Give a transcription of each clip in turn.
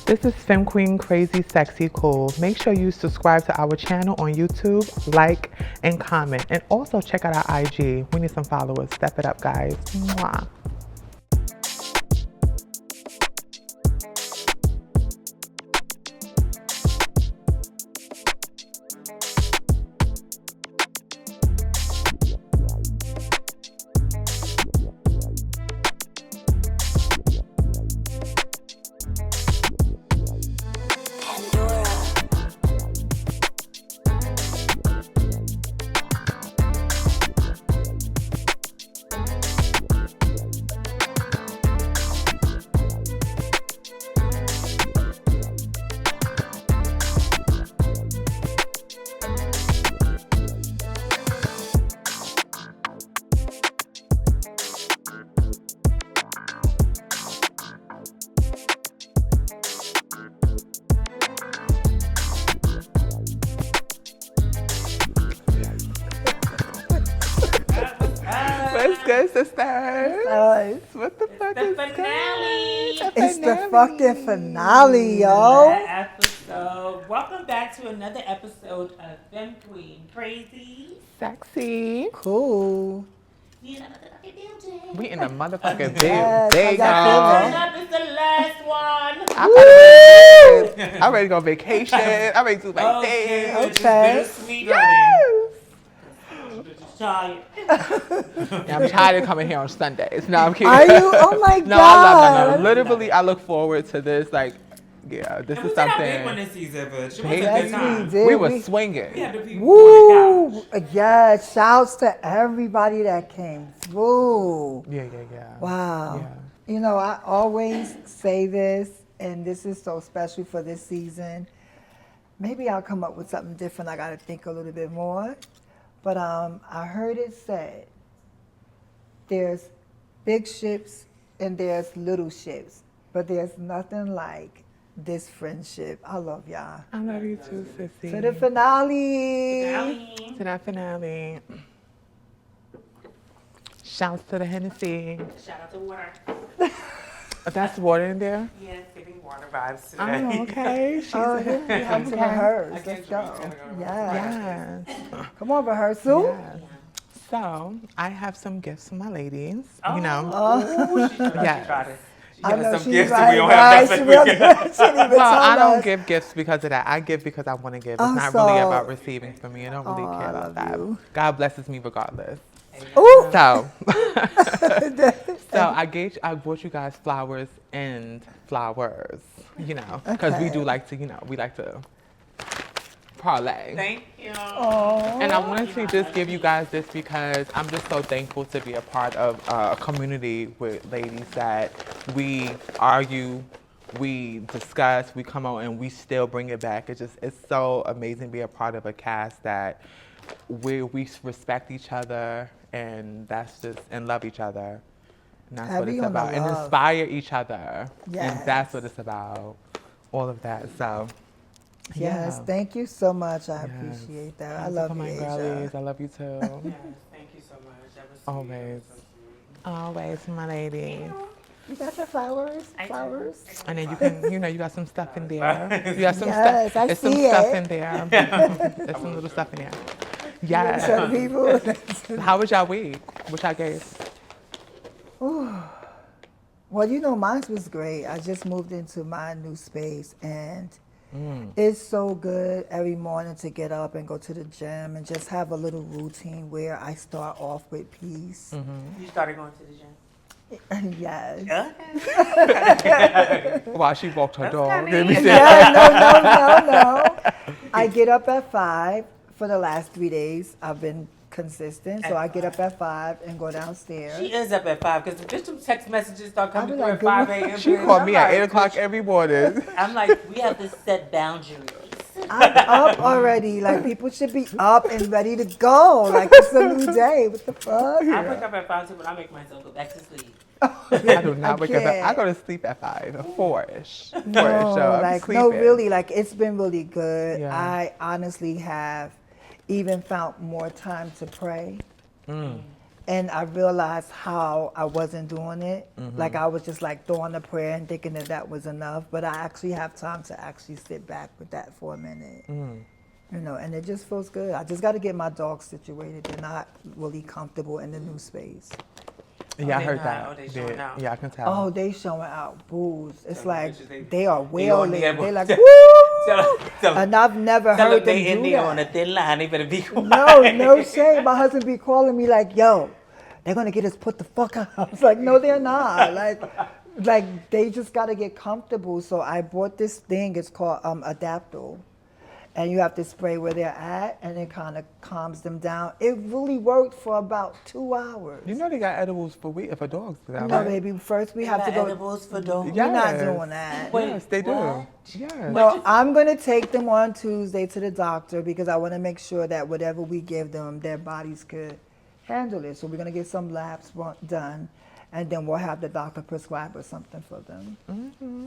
This is Femme Queen Crazy Sexy Cool. Make sure you subscribe to our channel on YouTube, like, and comment. And also check out our IG. We need some followers. Step it up, guys. Mwah. What's good, sisters? What the fuck is Finale. It's the fucking finale, yo. That episode. Welcome back to another episode of Femme Queen Crazy Sexy? Cool. We in a motherfucking building. We in a motherfucking Yes, big, how Turn y'all. up is the last one. I'm ready to go on vacation. I'm ready to do my thing. Okay. It's bittersweet, Yes. honey. Yeah, I'm tired of coming here on Sundays. No, I'm kidding. Are you? Oh my No, I love God. no. Literally, I look forward to this. Like, yeah, this And we is did our big one something. this season, but she was a Big. good Yes, time. we did. We were swinging. We had the people on the couch. Woo! Yes, shouts to everybody that came through. Yeah. Wow. Yeah. You know, I always say this, and this is so special for this season. Maybe I'll come up with something different. I got to think a little bit more. But I heard it said there's big ships and there's little ships, but there's nothing like this friendship. I love y'all. I love you too, sissy. To the finale. Finale. To that finale. Shouts to the Hennessy. Shout out to water. That's water in there? Yeah, giving water vibes today. Oh, okay. She's Oh, yeah, we have to rehearse. I can't Let's drink. go. I gotta go. Yeah. Yes. Come on, rehearsal. Yes. So, I have some gifts for my ladies. You know. Oh, she tried Yes. it. She I got know us some she's gifts right, and we don't right. have She nothing. really- she didn't even Well, I tell don't us. give gifts because of that. I give because I want to give. It's Oh, not really so- about receiving from me. I don't really Oh, care I about love that. you. God blesses me regardless. Ooh. So, I bought you guys flowers and flowers, you know, because we Okay. do like to, we like to parlay. Thank you. Oh. And I wanted to just give you guys this because I'm just so thankful to be a part of a community with ladies that we argue, we discuss, we come out and we still bring it back. It's so amazing to be a part of a cast that we respect each other and and love each other. And that's what Heavy it's on the about. And love. inspire each other. Yes. And that's what it's about. All of that. So Yes, yeah. thank you so much. I Yes. appreciate that. I Thank you love for you, my Asia. girlies. I love you too. Yes, thank you so much. That was sweet. Always. That was so Always, my lady. You got the flowers? I do. Flowers? And then you can, you got some stuff in there. You got some Yes, stuff. I There's some see stuff it. in there. There's some little stuff in there. Show Yeah. the people. How was y'all week? What y'all gave? Well, mine was great. I just moved into my new space, and Mm. it's so good every morning to get up and go to the gym and just have a little routine where I start off with peace. sweet. You started going to the gym? Yes. While she walked her That's dog. kinda Let me easy. see. Yeah, no. I get up at 5 for the last 3 days. I've been consistent, so At I get up at 5 and go downstairs. She is up at 5 because the some text messages start I'll coming be through like, at 5 good a.m. She and called I'm me at like, 8 o'clock every morning. I'm like, we have to set boundaries. I'm up already. Like, people should be up and ready to go. Like, it's a new day. What the fuck? I wake up at 5 too, but I make myself go back to sleep. I do not wake up. can't. I go to sleep at 5, 4-ish. 4-ish. No, So I'm like, sleeping. no, really. Like, it's been really good. Yeah. I honestly have even found more time to pray. And I realized how I wasn't doing it. Mm-hmm. Like I was just like throwing a prayer and thinking that was enough. But I actually have time to actually sit back with that for a minute. Mm. You know, and it just feels good. I just got to get my dogs situated. They're not really comfortable in the new space. Yeah, I they heard not? that. Oh, they showing out? Yeah, I can tell. Oh, they showing out booze. It's Tell like them bitches they are on wailing. the They're like, tell- woo! tell- And I've never Tell heard them them they in do there on a that. thin line. They better be quiet. No shame. My husband be calling me like, yo, they're going to get us put the fuck out. I was like, no, they're not. Like they just got to get comfortable. So I bought this thing. It's called Adaptol. And you have to spray where they're at, and it kind of calms them down. It really worked for about 2 hours. You know they got edibles for dogs. Now, No, right? baby. First we They have to got go. edibles for dogs. We're not Yes. doing that. Wait, Yes, they do. what? Yes. No, I'm going to take them on Tuesday to the doctor because I want to make sure that whatever we give them, their bodies could handle it. So we're going to get some labs done, and then we'll have the doctor prescribe or something for them. Mm-hmm.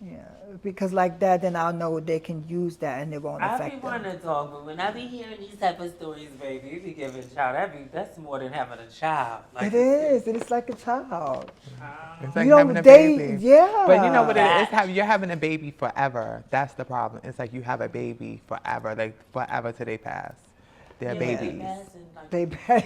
Yeah, because like that, then I'll know they can use that and it won't I be affect them. wanting a dog, but when I be hearing these type of stories, baby, you be giving a child. That's more than having a child. It is. It's like a child. It's like You know, having a they- baby. yeah. But you know what it is? That- You're having a baby forever. That's the problem. It's like you have a baby forever, like forever till they pass. They're babies.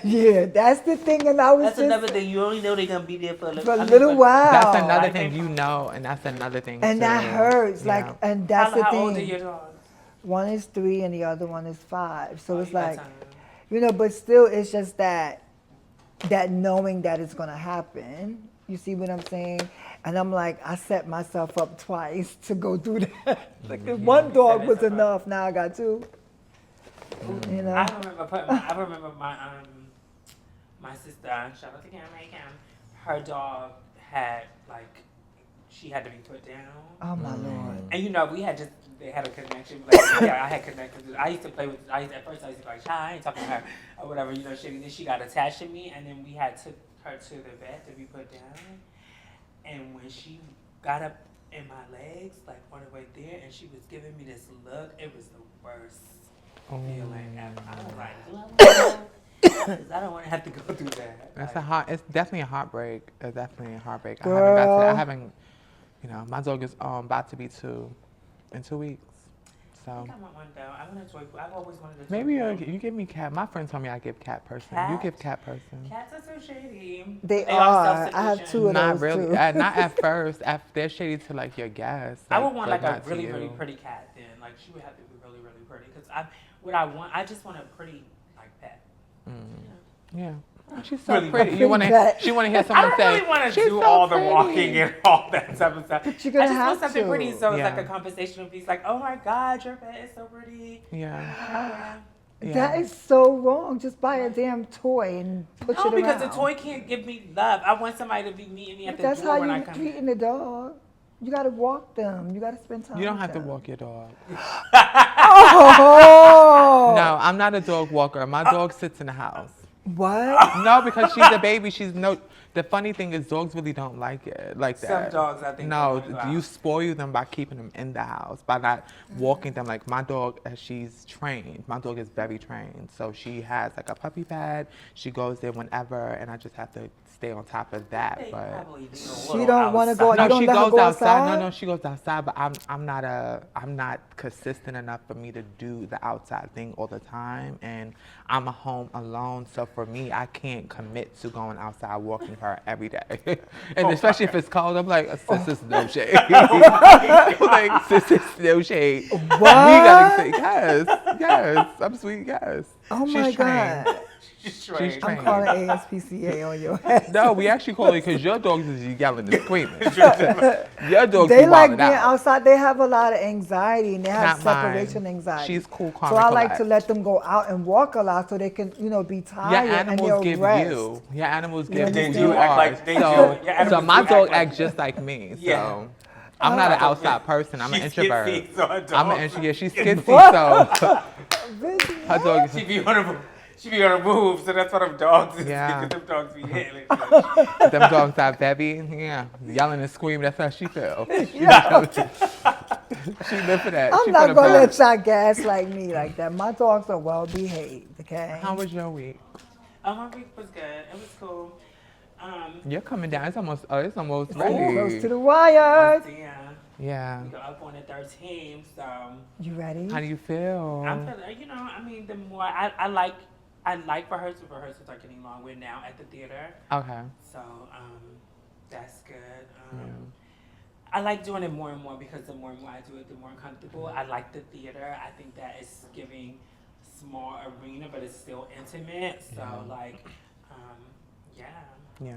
Yeah, that's the thing. And I was That's just another thing. You only know they're gonna be there for for a little while. That's another I thing think- you know, and that's another thing. And too. that hurts. Yeah. Like, and that's the how thing. old are your dogs? One is 3 and the other one is 5. So Oh, it's you got like, time. you know, but still, it's just that knowing that it's gonna happen. You see what I'm saying? And I'm like, I set myself up twice to go do that. Like, if one dog was enough. Now I got 2. You know. I remember my sister. Shout out to Cam. Hey Cam. Her dog had she had to be put down. Oh my Lord. And you know, they had a connection. Like, yeah, I had connections. I used to play with. At first I used to be like, "Hi," I ain't talking to her or whatever. You know, then she got attached to me, and then we took her to the vet to be put down. And when she got up in my legs, like on the way there, and she was giving me this look, it was the worst feeling ever. I was like, "Do I want to go?" 'Cause I don't want to have to go through that. That's Like, it's definitely a heartbreak. It's definitely a heartbreak. Girl. I haven't, you know, my dog is about to be 2 in 2 weeks. I So think I want one though. I want a toy. I've always wanted a toy. maybe poodle. you give me cat. My friend told me I give cat person. You Cat? give cat person. Cats are so shady. They are. I have self-sufficient. 2 of Not those really. too. Not at first. They're shady to like your guests. I would want but like a not to really, you. really pretty cat then. Like she would have to be really, really pretty. Cause I just want a pretty like pet. Yeah. She's so Really pretty. pretty You want to? cat. She want to hear I someone don't say, really want to "She's do so all the pretty." walking and all that type of stuff. But you're gonna I just have want something to. pretty, so it's like Yeah. a conversational piece. Like, oh my God, your pet is so pretty. Yeah. Yeah. That is so wrong. Just buy a damn toy and push No, it because around. the toy can't give me love. I want somebody to be meeting me at the That's door how when I you come treating in. the dog. You gotta walk them. You gotta spend time. You don't with have to them. walk your dog. Oh No, I'm not a dog walker. My dog sits in the house. What? No, because she's a baby. The funny thing is, dogs really don't like it like Some that. dogs, I think, No, don't like you that. spoil them by keeping them in the house, by not walking them. Like my dog, she's trained. My dog is very trained, so she has like a puppy pad. She goes there whenever, and I just have to stay on top of that. They But probably do a She little don't wanna go- outside. You no, don't she let her goes go outside. outside? No, she goes outside. But I'm not consistent enough for me to do the outside thing all the time, and I'm home alone. So for me, I can't commit to going outside walking her every day, and especially if it's cold. I'm like, sis is no shade. Like sis is no shade. What? We gotta say yes. I'm sweet. Yes. Oh She's my trained. God. She's She's trained. I'm trained. calling ASPCA on your ass. No, we actually call it because your dogs is yelling and screaming. Your dogs They be like wilding being out. outside. They have a lot of anxiety and they have Not mine. separation anxiety. She's cool, calm, So and I like to collect. let them go out and walk a lot so they can, be Your tired and animals they'll give rest. you. Your animals You give you. understand? You They do act are. like they do. So, Your so animals my do dog act like acts just like me. Yeah. So I'm not an outside person. I'm an She's introvert. skitsy, so her I'm dog- an introvert. Yeah, she's skitsy. So her dog. She be on her move, so that's what them dogs is. Yeah. Because them dogs be hitting. Them dogs are very, yelling and screaming. That's how she feel. She live for that. I'm She not for the going to let birds. y'all gaslight me like that. My dogs are well behaved, okay? How was your week? Oh, my week was good. It was cool. You're coming down. It's almost Getting close ready. to the wire. Yeah. Yeah. We go up on the 13th, so You ready? How do you feel? I'm feeling, I mean, the more I like rehearsals are getting long. We're now at the theater, Okay. so that's good. Yeah. I like doing it more and more because the more and more I do it, the more comfortable. I like the theater. I think that it's giving small arena, but it's still intimate. So yeah. Yeah.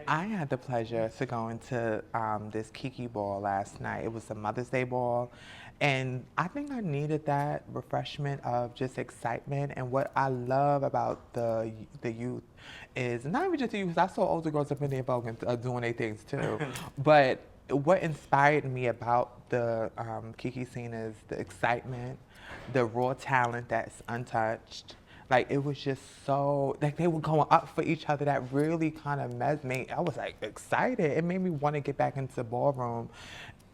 I had the pleasure to go into this Kiki ball last night. It was a Mother's Day ball. And I think I needed that refreshment of just excitement. And what I love about the youth is not even just the youth, 'cause I saw older girls up in there doing their things too. But what inspired me about the Kiki scene is the excitement, the raw talent that's untouched. Like, it was just so, like, they were going up for each other. That really kind of made, I was like excited. It made me want to get back into ballroom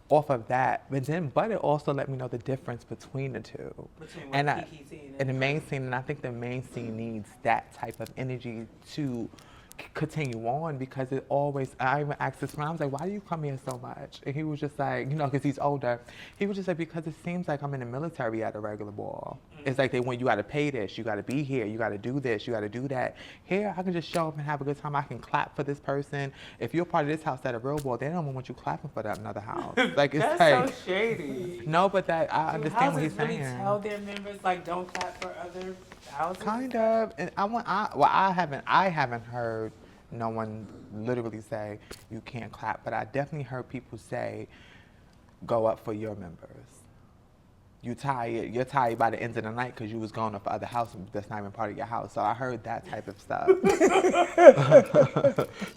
off of that. But it also let me know the difference between the two. Between And what Kiki scene and the main scene, and I think the main scene needs that type of energy to continue on, because it always, I even asked this friend, I was like, why do you come here so much? And he was just like, because he's older, he was just like, because it seems like I'm in the military at a regular ball. It's like you got to pay this, you got to be here, you got to do this, you got to do that. Here, I can just show up and have a good time. I can clap for this person. If you're part of this house at a real ball, they don't want you clapping for that another house. Like, it's That's like, so shady. no, but that, I understand what he's really saying. tell their members, like, don't clap for other houses? Kind of. And I haven't heard no one literally say you can't clap, but I definitely heard people say go up for your members. You're tired by the end of the night because you was going up for other houses that's not even part of your house. So I heard that type of stuff.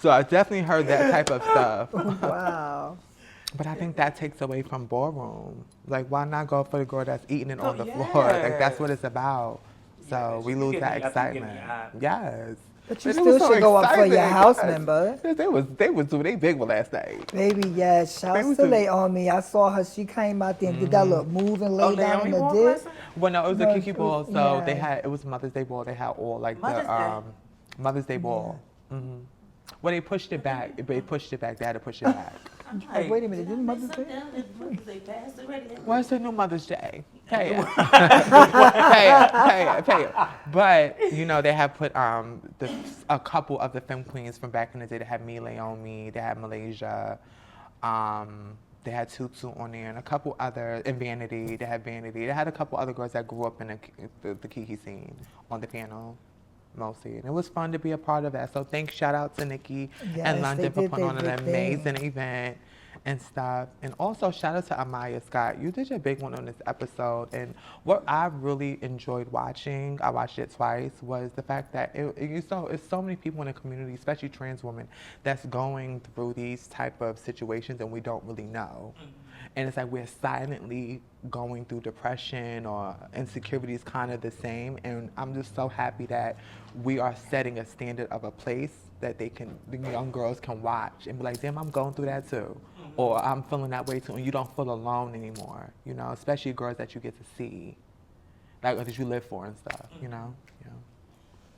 So I definitely heard that type of stuff. Wow. But I think that takes away from ballroom. Like, why not go for the girl that's eating it on the floor? Like, that's what it's about. So we lose that excitement. Yes. But you And it still was so should go up for your exciting. house Yes. member. They was doing their big one last night. Baby, yes. Shouts to Naomi. I saw her. She came out there and did that little move and lay down on the dish. Well, no, it was No, a Kiki ball, so yeah. it was Mother's Day ball. They had all like Mother's Day? Mother's Day ball. Mm-hmm. Well, they pushed it back. They pushed it back. They had to push it back. Like, wait a minute, didn't Mother's Day? Where's the new Mother's Day? Pay it. Pay it. But, they have put a couple of the Femmes queens from back in the day. They had Me, Leomi, they had Malaysia, they had Tutu on there, and a couple other, and Vanity, they had Vanity. They had a couple other girls that grew up in the Kiki scene on the piano. Mostly, and it was fun to be a part of that. So shout out to Nikki and London for putting on an amazing event and stuff. And also shout out to Amaya Scott. You did your big one on this episode. And what I really enjoyed watching, I watched it twice, was the fact that it's so many people in the community, especially trans women, that's going through these type of situations and we don't really know. And it's like we're silently going through depression or insecurities, kind of the same. And I'm just so happy that we are setting a standard of a place that the young girls can watch and be like, damn, I'm going through that too. Or I'm feeling that way too. And you don't feel alone anymore, especially girls that you get to see, like that you live for and stuff, Yeah.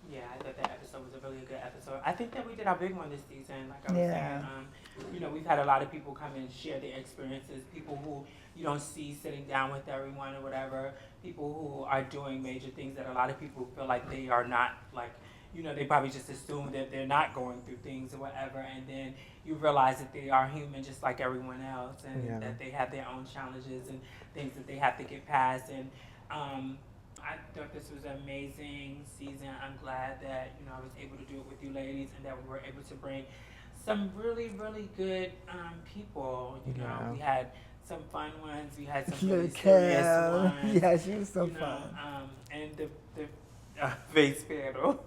Yeah, I thought that episode was a really good episode. I think that we did our big one this season. Like I was saying, we've had a lot of people come and share their experiences. People who you don't see sitting down with everyone or whatever. People who are doing major things that a lot of people feel like they are not, like, they probably just assume that they're not going through things or whatever. And then you realize that they are human just like everyone else, and that they have their own challenges and things that they have to get past. And I thought this was an amazing season. I'm glad that, I was able to do it with you ladies and that we were able to bring some really, really good people. We had some fun ones. We had some really serious ones. Yeah, she was so fun. And the face panel.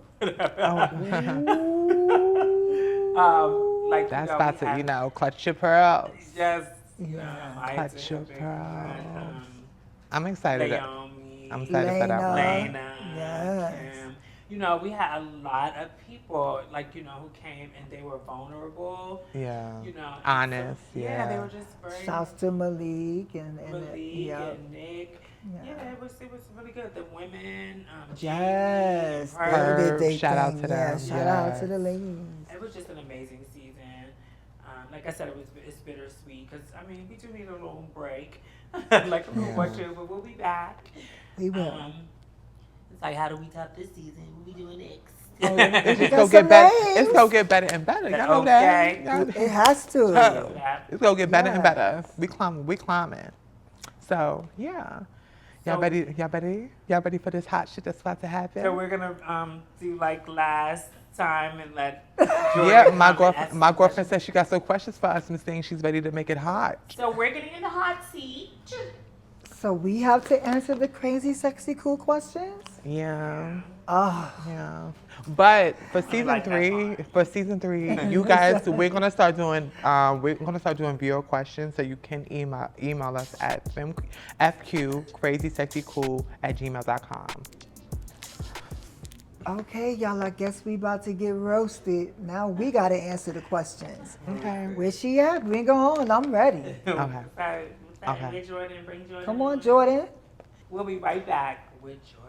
Like, that's about to, clutch your pearls. Yes. Clutch your pearls. I'm excited. I'm excited for that one. Lena. Yes. We had a lot of people, like, who came and they were vulnerable. Yeah. Honest. Yeah. They were just very. Shouts to Malik and Nick. Yeah, it was really good. The women, Yes, Jamie, they her, did they Shout out thing. to Yeah, them. shout out to Yes. the ladies. it was just an amazing season. Like I said, it's bittersweet because I mean we do need a little break, like a little Yeah. more too, but we'll be back. We will. It's like how do we top this season? What we doing next? It's just got gonna some get better. names. It's gonna get better and better. Y'all know that. Okay. Y'all- It has to. Yeah. It's gonna get better and Yes. better. We climbing. We climbing. So yeah. Y'all So- ready? Y'all ready? Y'all ready for this hot shit that's about to happen? So we're gonna do like last time and let Yeah, Jordan my come and girlfriend. ask My some girlfriend questions. said she got some questions for us, Miss Thing. She's ready to make it hot. So we're getting in the hot seat. So we have to answer the crazy, sexy, cool questions? Yeah, Oh, yeah. But for season like that three, you guys, we're gonna start doing viewer questions. So you can email us at fqcrazysexycool@gmail.com. okay, y'all. I guess we about to get roasted. Now we got to answer the questions. Okay. Where she at? Bring her on. I'm ready. Okay. Okay. Get Jordan, bring Jordan. Come on, Jordan. We'll be right back with Jordan.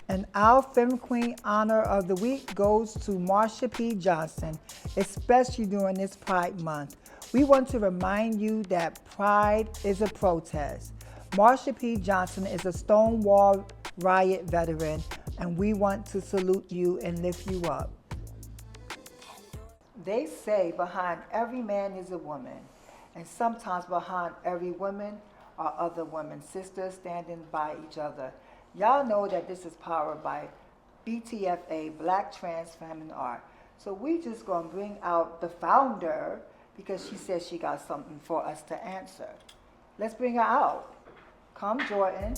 And our Femme Queen honor of the week goes to Marsha P. Johnson, especially during this Pride Month. We want to remind you that Pride is a protest. Marsha P. Johnson is a Stonewall riot veteran, and we want to salute you and lift you up. They say behind every man is a woman, and sometimes behind every woman are other women, sisters standing by each other. Y'all know that this is powered by BTFA, Black Trans Feminine Art. So we just gonna bring out the founder because she says she got something for us to answer. Let's bring her out. Come, Jordan.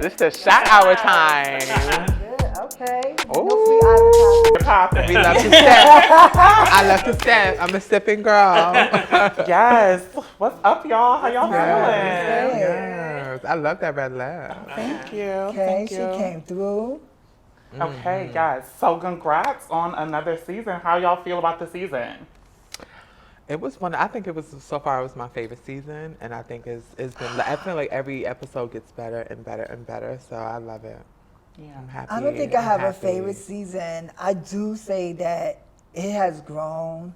This is shot hour time. Good, okay. Ooh. No free advertising. We love to step. I love to step. I'm a stepping girl. Yes. What's up, y'all? How y'all Yes. feeling? Yes. I love that red lip. Thank you. Okay, Thank she you. came through. Okay, guys. So congrats on another season. How y'all feel about the season? It was one. I think it was so far. It was my favorite season, and I think it's been. I feel like every episode gets better and better and better. So I love it. Yeah. I'm happy. I don't think I I'm have a happy. favorite season. I do say that it has grown.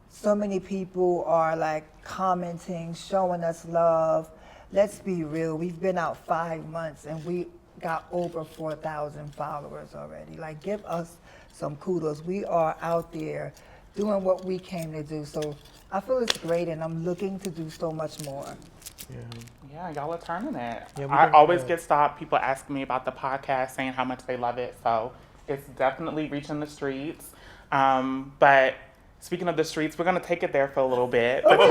So many people are like commenting, showing us love. Let's be real. We've been out 5 months and we got over 4,000 followers already. Like, give us some kudos. We are out there doing what we came to do. So I feel it's great, and I'm looking to do so much more. Yeah, y'all are turning it. Yeah, we I doing always good. get stopped. People asking me about the podcast, saying how much they love it. So it's definitely reaching the streets. But speaking of the streets, we're gonna take it there for a little bit because.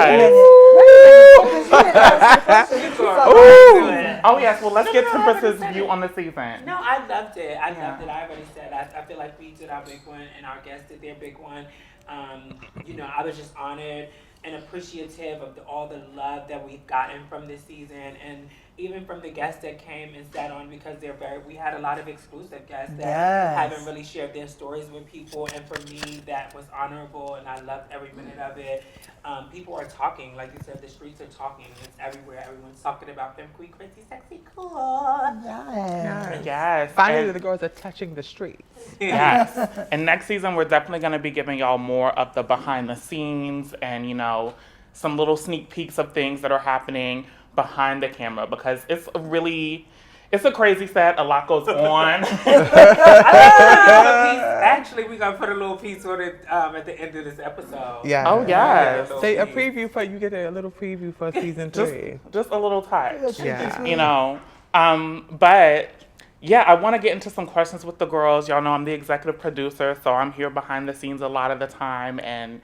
Oh yes, well let's get Tempress's view on the season. No, I loved it. I Yeah. loved it. I already said. I feel like we did our big one, and our guests did their big one. I was just honored and appreciative of all the love that we've gotten from this season, and even from the guests that came and sat on, because we had a lot of exclusive guests that Yes. haven't really shared their stories with people, and for me that was honorable, and I loved every minute of it. People are talking, like you said, the streets are talking. It's everywhere. Everyone's talking about them queen, crazy, sexy, cool. Yes. Yes. Finally, and- the girls are touching the streets. Yes. And next season, we're definitely going to be giving y'all more of the behind the scenes and, some little sneak peeks of things that are happening behind the camera because it's a crazy set. A lot goes on. Actually, we're going to put a little piece on it at the end of this episode. Yeah. Oh, yes. Say a preview for you get a little preview for season 3. Just a little touch. Yeah. But yeah, I want to get into some questions with the girls. Y'all know I'm the executive producer, so I'm here behind the scenes a lot of the time. And,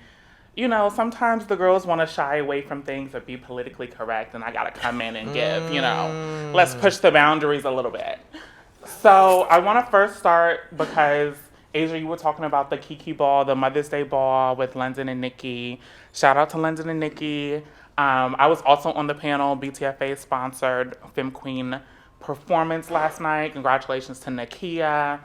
sometimes the girls want to shy away from things or be politically correct, and I got to come in and give, let's push the boundaries a little bit. So I want to first start because, Asia, you were talking about the Kiki ball, the Mother's Day ball with London and Nikki. Shout out to London and Nikki. I was also on the panel, BTFA sponsored Femme Queen performance last night. Congratulations to Nakia.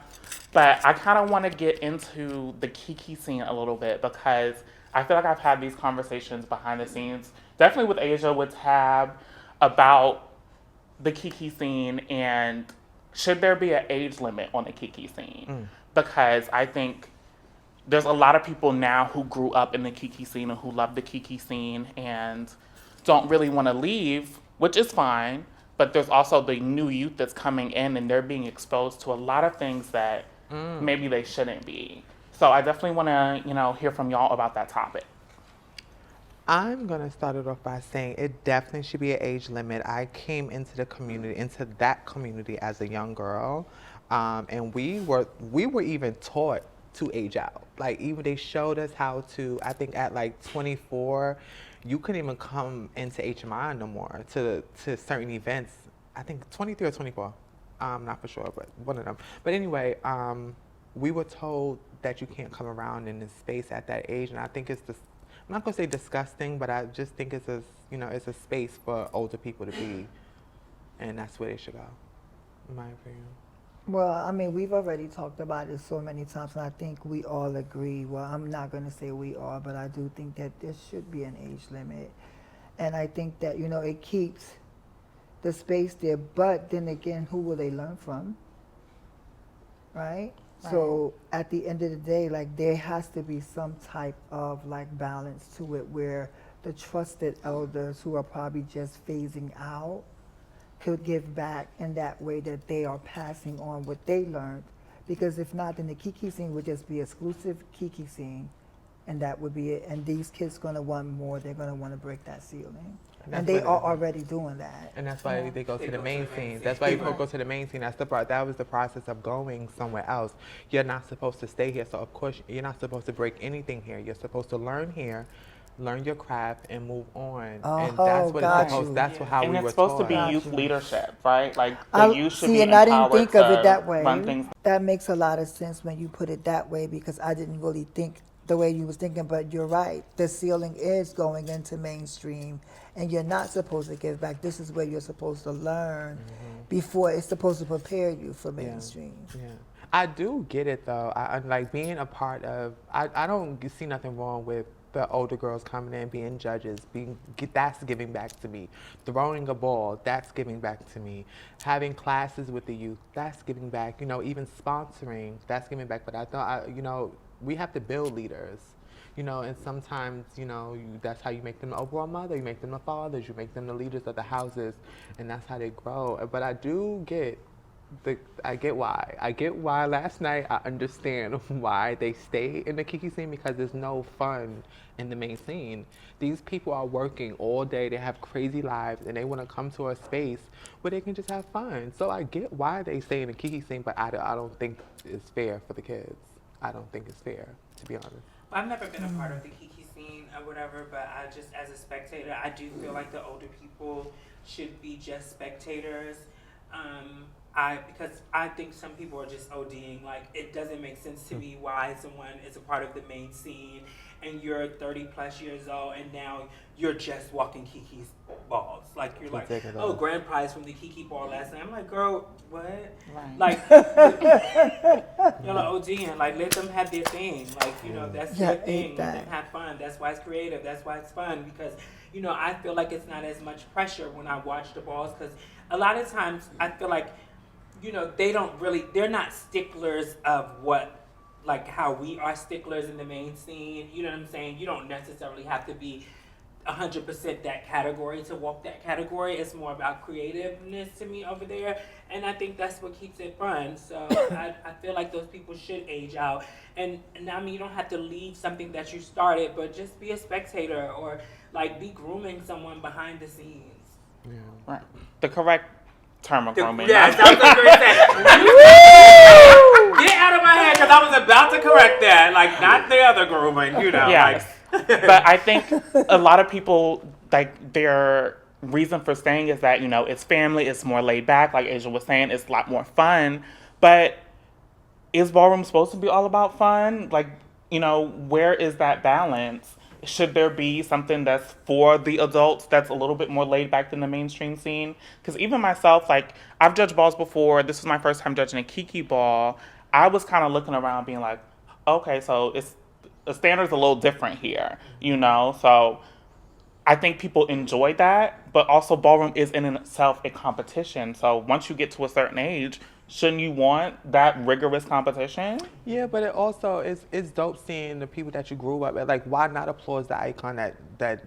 But I kind of want to get into the Kiki scene a little bit because I feel like I've had these conversations behind the scenes, definitely with Asia, with Tab, about the Kiki scene and should there be an age limit on the Kiki scene? Because I think there's a lot of people now who grew up in the Kiki scene and who love the Kiki scene and don't really want to leave, which is fine. But there's also the new youth that's coming in and they're being exposed to a lot of things that maybe they shouldn't be. So I definitely want to, hear from y'all about that topic. I'm gonna start it off by saying it definitely should be an age limit. I came into that community as a young girl, and we were even taught to age out. Like even they showed us how to. I think at like 24, you couldn't even come into HMI no more to certain events. I think 23 or 24. I'm not for sure, but one of them. But anyway, we were told that you can't come around in this space at that age, and I think it's this. I'm not gonna say disgusting, but I just think it's it's a space for older people to be, and that's where they should go, in my opinion. Well, I mean, we've already talked about it so many times, and I think we all agree. Well, I'm not going to say we all, but I do think that there should be an age limit. And I think that, it keeps the space there. But then again, who will they learn from? Right? So at the end of the day, like there has to be some type of like balance to it where the trusted elders who are probably just phasing out could give back in that way that they are passing on what they learned. Because if not, then the Kiki scene would just be exclusive Kiki scene, and that would be it. And these kids going to want more. They're going to want to break that ceiling. And they are already doing that. And that's why they go to the main scene. That's why you go to the main scene. That's that was the process of going somewhere else. You're not supposed to stay here. So of course you're not supposed to break anything here. You're supposed to learn here, learn your craft, and move on. And that's what it's supposed. That's how we were taught. And it's supposed to be youth leadership, right? Like I youth should be and I didn't empowered think of it to that way. run things. That makes a lot of sense when you put it that way, because I didn't really think the way you was thinking, but you're right. The ceiling is going into mainstream, and you're not supposed to give back. This is where you're supposed to learn before it's supposed to prepare you for mainstream. Yeah. I do get it though. I like being a part of. I don't see nothing wrong with the older girls coming in, being judges, that's giving back to me. Throwing a ball, that's giving back to me. Having classes with the youth, that's giving back. Even sponsoring, that's giving back. But I thought, we have to build leaders. And sometimes, that's how you make them the overall mother, you make them the fathers, you make them the leaders of the houses, and that's how they grow. But I do get I get why. I get why last night. I understand why they stay in the Kiki scene, because there's no fun in the main scene. These people are working all day. They have crazy lives, and they want to come to a space where they can just have fun. So I get why they stay in the Kiki scene, but I don't think it's fair for the kids. I don't think it's fair, to be honest. I've never been a part of the Kiki scene or whatever, but I just, as a spectator, I do feel like the older people should be just spectators. Because I think some people are just ODing. Like, it doesn't make sense to me why someone is a part of the main scene and you're 30 plus years old and now you're just walking Kiki's balls. Like, you're like, oh, grand prize from the Kiki ball last night. I'm like, girl, what? Right. Like, y'all are ODing. Like, let them have their thing. Like, that's their thing. Let them have fun. That's why it's creative. That's why it's fun. Because, I feel like it's not as much pressure when I watch the balls. Because a lot of times I feel like, they're not sticklers of how we are sticklers in the main scene. You know what I'm saying? You don't necessarily have to be 100% that category to walk that category. It's more about creativeness to me over there. And I think that's what keeps it fun. So I feel like those people should age out. And I mean, you don't have to leave something that you started, but just be a spectator or be grooming someone behind the scenes. Yeah. Right. The correct term of grooming. Yes, that's what you're saying. Get out of my head, because I was about to correct that. Like, not the other grooming, Yes. But I think a lot of people, their reason for staying is that, it's family, it's more laid back. Like Asia was saying, it's a lot more fun. But is ballroom supposed to be all about fun? Where is that balance? Should there be something that's for the adults that's a little bit more laid back than the mainstream scene? Because even myself, I've judged balls before. This was my first time judging a Kiki ball. I was kind of looking around being like, okay, so it's the standard's a little different here, you know? So I think people enjoy that, but also ballroom is in itself a competition. So once you get to a certain age, shouldn't you want that rigorous competition? Yeah, but it also is dope seeing the people that you grew up with. Like, why not applaud the icon that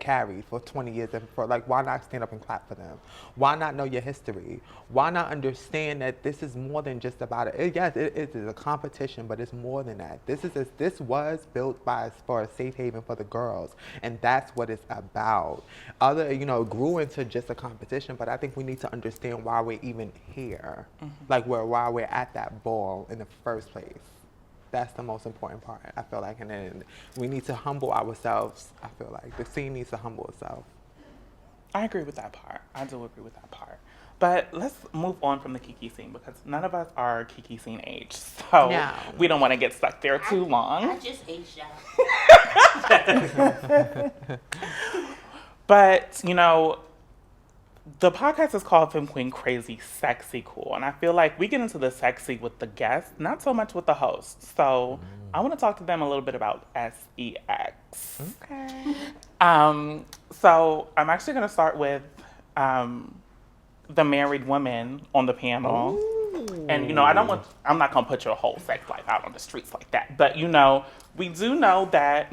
carried for 20 years, and for, like, why not stand up and clap for them? Why not know your history? Why not understand that this is more than just about it? Yes, it is a competition, but it's more than that. This was built for a safe haven for the girls, and that's what it's about. Grew into just a competition, but I think we need to understand why we're even here, like why we're at that ball in the first place. That's the most important part, I feel like. And then we need to humble ourselves. I feel like the scene needs to humble itself. I agree with that part. I do agree with that part. But let's move on from the Kiki scene because none of us are Kiki scene age. So No. we don't want to get stuck there too long. I just aged out. But, the podcast is called Femme Queen Crazy Sexy Cool. And I feel like we get into the sexy with the guests, not so much with the hosts. So I want to talk to them a little bit about SEX. Okay. So I'm actually going to start with the married women on the panel. Ooh. And, I'm not going to put your whole sex life out on the streets like that. But, we do know that,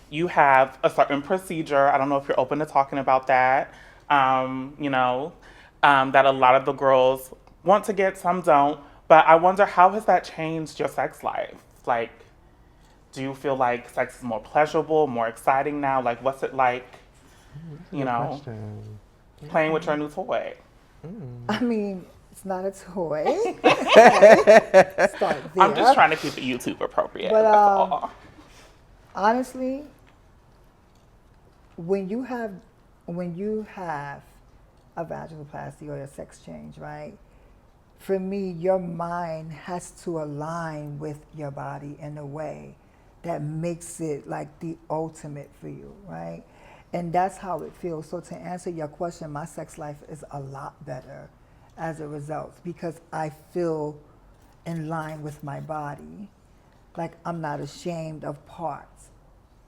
you have a certain procedure. I don't know if you're open to talking about that. That a lot of the girls want to get, some don't. But I wonder, how has that changed your sex life? Like, do you feel like sex is more pleasurable, more exciting now? Like, what's it like, playing with your new toy? I mean, it's not a toy. Start there. I'm just trying to keep it YouTube appropriate. But, that's all. Honestly, when you have a vaginoplasty or a sex change, right? For me, your mind has to align with your body in a way that makes it like the ultimate for you, right? And that's how it feels. So to answer your question, my sex life is a lot better as a result because I feel in line with my body. Like, I'm not ashamed of parts.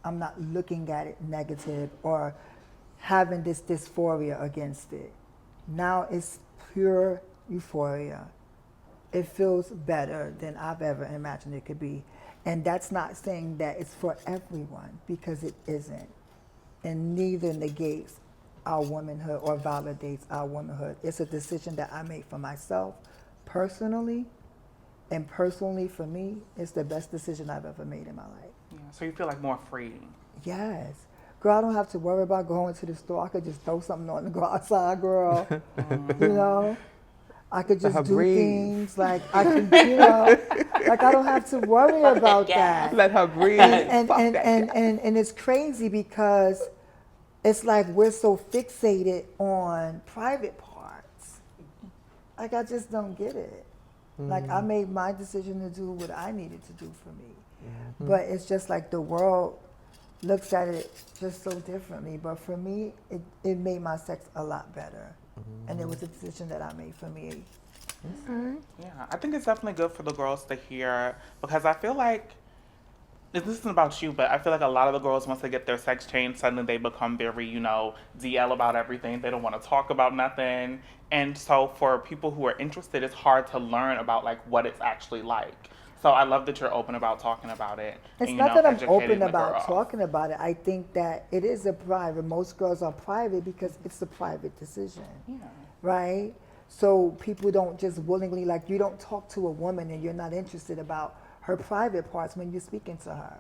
I'm not looking at it negative or having this dysphoria against it. Now it's pure euphoria. It feels better than I've ever imagined it could be. And that's not saying that it's for everyone, because it isn't. And neither negates our womanhood or validates our womanhood. It's a decision that I made for myself personally. And personally, for me, it's the best decision I've ever made in my life. Yeah, so you feel like more free. Yes. Girl, I don't have to worry about going to the store. I could just throw something on and go outside, girl. I could just do things like I can, like I don't have to worry about that. Let her breathe. And it's crazy because it's like we're so fixated on private parts. Like, I just don't get it. Like, I made my decision to do what I needed to do for me. But it's just like the world looks at it just so differently. But for me, it made my sex a lot better. And it was a decision that I made for me. Yeah, I think it's definitely good for the girls to hear, because I feel like, this isn't about you, but I feel like a lot of the girls, once they get their sex change, suddenly they become very, DL about everything. They don't want to talk about nothing. And so for people who are interested, it's hard to learn about, like, what it's actually like. So I love that you're open about talking about it. It's and, not that I'm educating open the about girls. talking about it. I think that it is a private. Most girls are private because it's a private decision, right? So people don't just willingly, like, you don't talk to a woman and you're not interested about her private parts when you're speaking to her.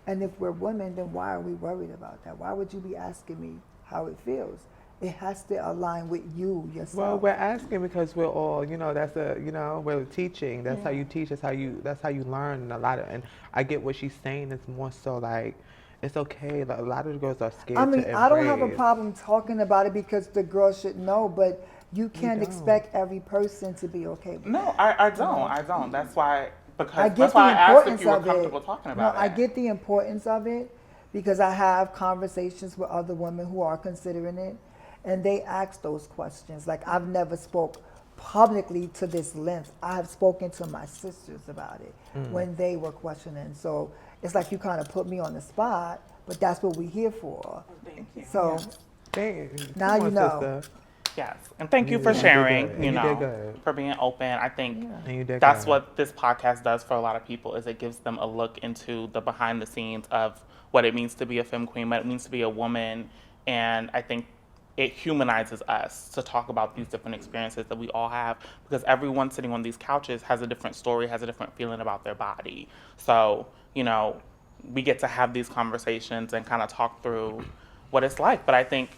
And if we're women, then why are we worried about that? Why would you be asking me how it feels? It has to align with you, yourself. Well, we're asking because we're all, we're teaching. That's how you teach. That's how you learn a lot of. And I get what she's saying. It's more so like, it's okay. Like, a lot of the girls are scared. I mean, to I don't have a embrace. problem talking about it because the girls should know, but you can't expect every person to be okay with No, that. I don't. That's why, I get that's the why I asked importance if you were of comfortable it. talking about it. I get the importance of it because I have conversations with other women who are considering it, and they ask those questions. Like, I've never spoke publicly to this length. I have spoken to my sisters about it when they were questioning. So it's like you kind of put me on the spot, but that's what we're here for. Thank you. So Thank Now Come you on, know. sister. Yes, and thank you Yeah, for you did sharing. good. You You did know, good. for being open. I think And you did that's good. what this podcast does for a lot of people. Is it gives them a look into the behind the scenes of what it means to be a femme queen, what it means to be a woman, and I think it humanizes us to talk about these different experiences that we all have, because everyone sitting on these couches has a different story, has a different feeling about their body. So, you know, we get to have these conversations and kind of talk through what it's like. But I think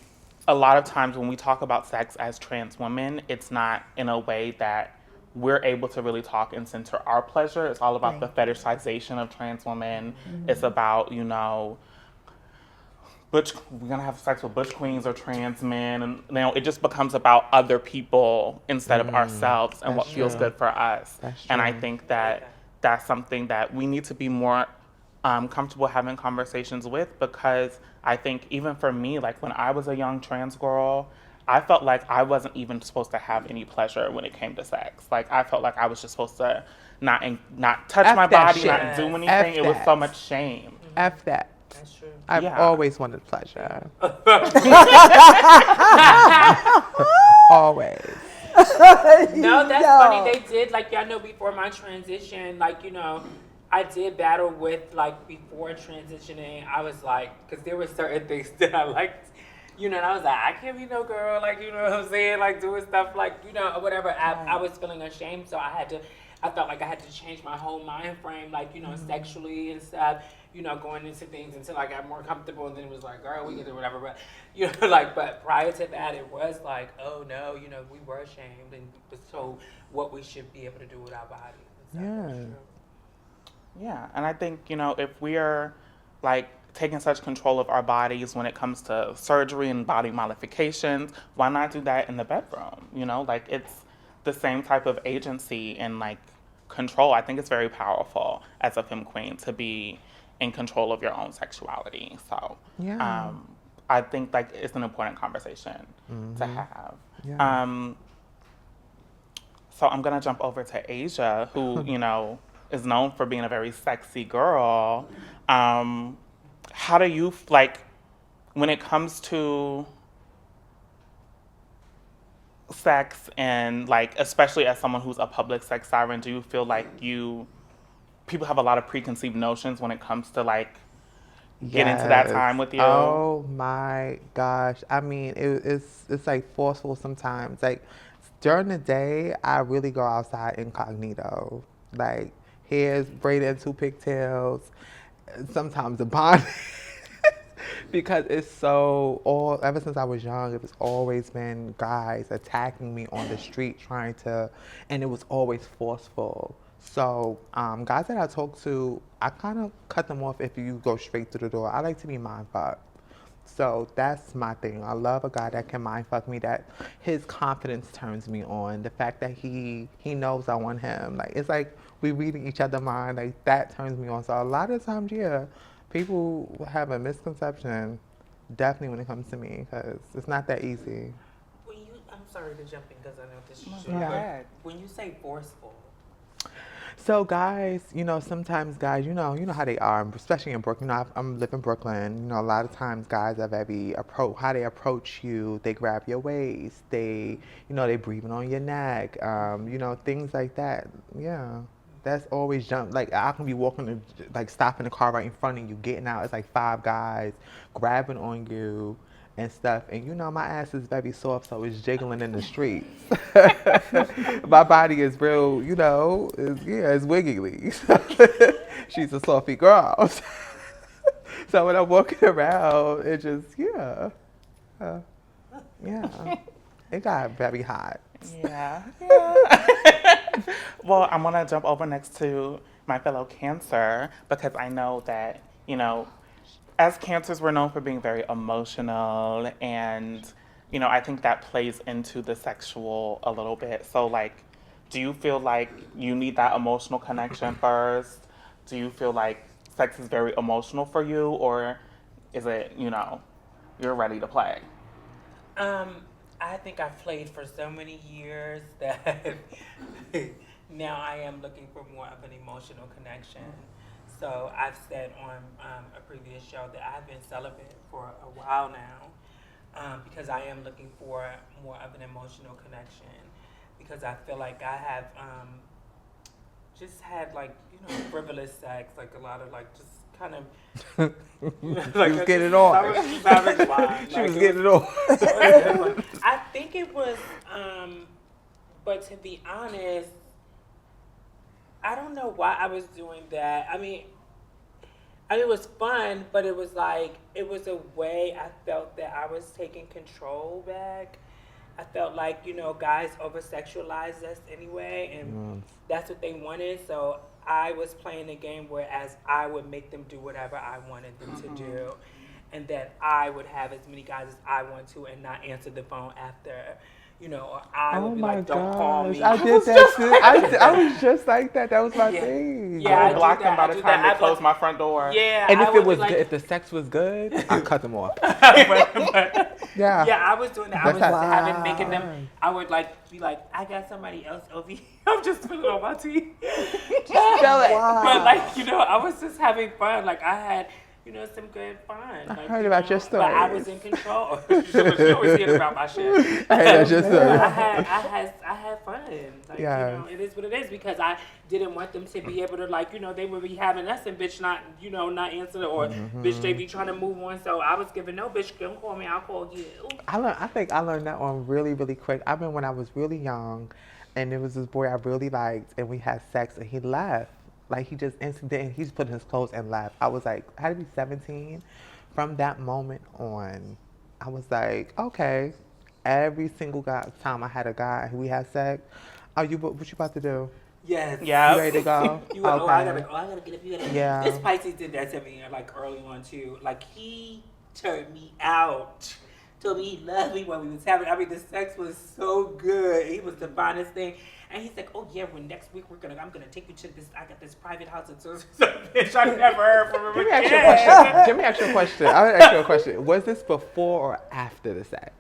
a lot of times when we talk about sex as trans women, it's not in a way that we're able to really talk and center our pleasure. It's all about the fetishization of trans women. It's about, you know, we're gonna have sex with butch queens or trans men, and you know, it just becomes about other people instead of ourselves and what That's feels true. good for us. That's And I true. think that that's something that we need to be more comfortable having conversations with, because I think even for me, like when I was a young trans girl, I felt like I wasn't even supposed to have any pleasure when it came to sex. Like I felt like I was just supposed to not touch F my that body, shit. not do anything. F It was that. so much shame. F that. That's true. I've Yeah. always wanted pleasure. Always. No, that's Yo. funny. They did, like, y'all know, before my transition, like, you know, I did battle with, like, before transitioning, I was like, because there were certain things that I liked, you know, and I was like, I can't be no girl, like, you know what I'm saying, like, doing stuff, like, you know, or whatever. I was feeling ashamed, so I felt like I had to change my whole mind frame, like, you know, sexually and stuff, you know, going into things until I got more comfortable, and then it was like, girl, we can do whatever, but, you know, like, but prior to that, it was like, oh, no, you know, we were ashamed, and so what we should be able to do with our bodies. and stuff. That's Yeah. true. Yeah, and I think, you know, if we're like taking such control of our bodies when it comes to surgery and body modifications, why not do that in the bedroom? You know, like it's the same type of agency and like control. I think it's very powerful as a femme queen to be in control of your own sexuality. So, Yeah. I think like it's an important conversation to have. Yeah. So I'm gonna jump over to Asia, who you know is known for being a very sexy girl. How do you like when it comes to sex and like, especially as someone who's a public sex siren? Do you feel like people have a lot of preconceived notions when it comes to like get into that Yes. time with you? Oh my gosh. I mean, it's like forceful sometimes. Like during the day, I really go outside incognito. Like hair's braided into pigtails, sometimes a bonnet. Because it's so all ever since I was young, it's always been guys attacking me on the street and it was always forceful. So guys that I talk to, I kind of cut them off if you go straight through the door. I like to be mind fucked. So that's my thing. I love a guy that can mind fuck me, that his confidence turns me on. The fact that he knows I want him. Like it's like we reading each other mind, like that turns me on. So a lot of times, yeah, people have a misconception, definitely when it comes to me, because it's not that easy. I'm sorry to jump in because I know this is Go ahead. When you say forceful, So guys, sometimes guys, you know how they are, especially in Brooklyn. I'm live in Brooklyn. A lot of times guys are very how they approach you. They grab your waist. They breathing on your neck. Things like that. Yeah, that's always jump. Like I can be walking, like stopping the car right in front of you, getting out. It's like 5 guys grabbing on you and stuff, and my ass is very soft, so it's jiggling in the streets. My body is real, it's wiggly. She's a softy girl. So when I'm walking around, it just, yeah, it got very hot. Yeah. Well, I'm gonna jump over next to my fellow Cancer because I know that, as Cancers, we're known for being very emotional, and I think that plays into the sexual a little bit. So, like, do you feel like you need that emotional connection first? Do you feel like sex is very emotional for you, or is it, you're ready to play? I I think I've played for so many years that now I am looking for more of an emotional connection. So I've said on a previous show that I've been celibate for a while now because I am looking for more of an emotional connection because I feel like I have just had like, frivolous sex, like a lot of like just kind of She was getting it on. I was just having fun. She was getting it on. I think it was, but to be honest, I don't know why I was doing that. I mean, it was fun, but it was like, it was a way I felt that I was taking control back. I felt like, guys over-sexualized us anyway, and that's what they wanted. So I was playing a game whereas I would make them do whatever I wanted them to do. And that I would have as many guys as I want to and not answer the phone after, or I would be like, don't call me. I did that too. I was just like that. That was my thing. Yeah, I I would block do them that. by I the do time that. they close my front door. Yeah, And I if it would was be like, good, if the sex was good, I cut them off. but, Yeah. yeah, I was doing that. That's I was how- having making them. I would be like, I got somebody else over here. I'm just putting it on my teeth. Spell it. But I was just having fun. Like I had, some good fun. I heard about your But I stories. was in control. She always hearing about my shit. I heard about your stories. I had fun. Like, Yeah. it is what it is because I didn't want them to be able to they would be having us and bitch not answering or bitch they be trying to move on. So I was giving no bitch don't call me, I'll call you. I think I learned that one really, really quick. I remember when I was really young, and there was this boy I really liked, and we had sex, and he left. Like, he just instantly, he just put in his clothes and left. I was like, I had to be 17. From that moment on, I was like, okay. Every single time I had a guy who we had sex, what you about to do? Yes. Yeah. You ready to go? You were, Okay. I gotta get up. You gotta. Yeah. This Pisces did that to me like early on too. Like he turned me out. Told me he loved me when we was having. I mean, the sex was so good. He was the finest thing. And he's like, oh yeah, when next week I'm gonna take you to this. I got this private house in so bitch. I never heard from him Let me ask again. you a question. Let me ask you a question. I want to ask you a question. Was this before or after the sex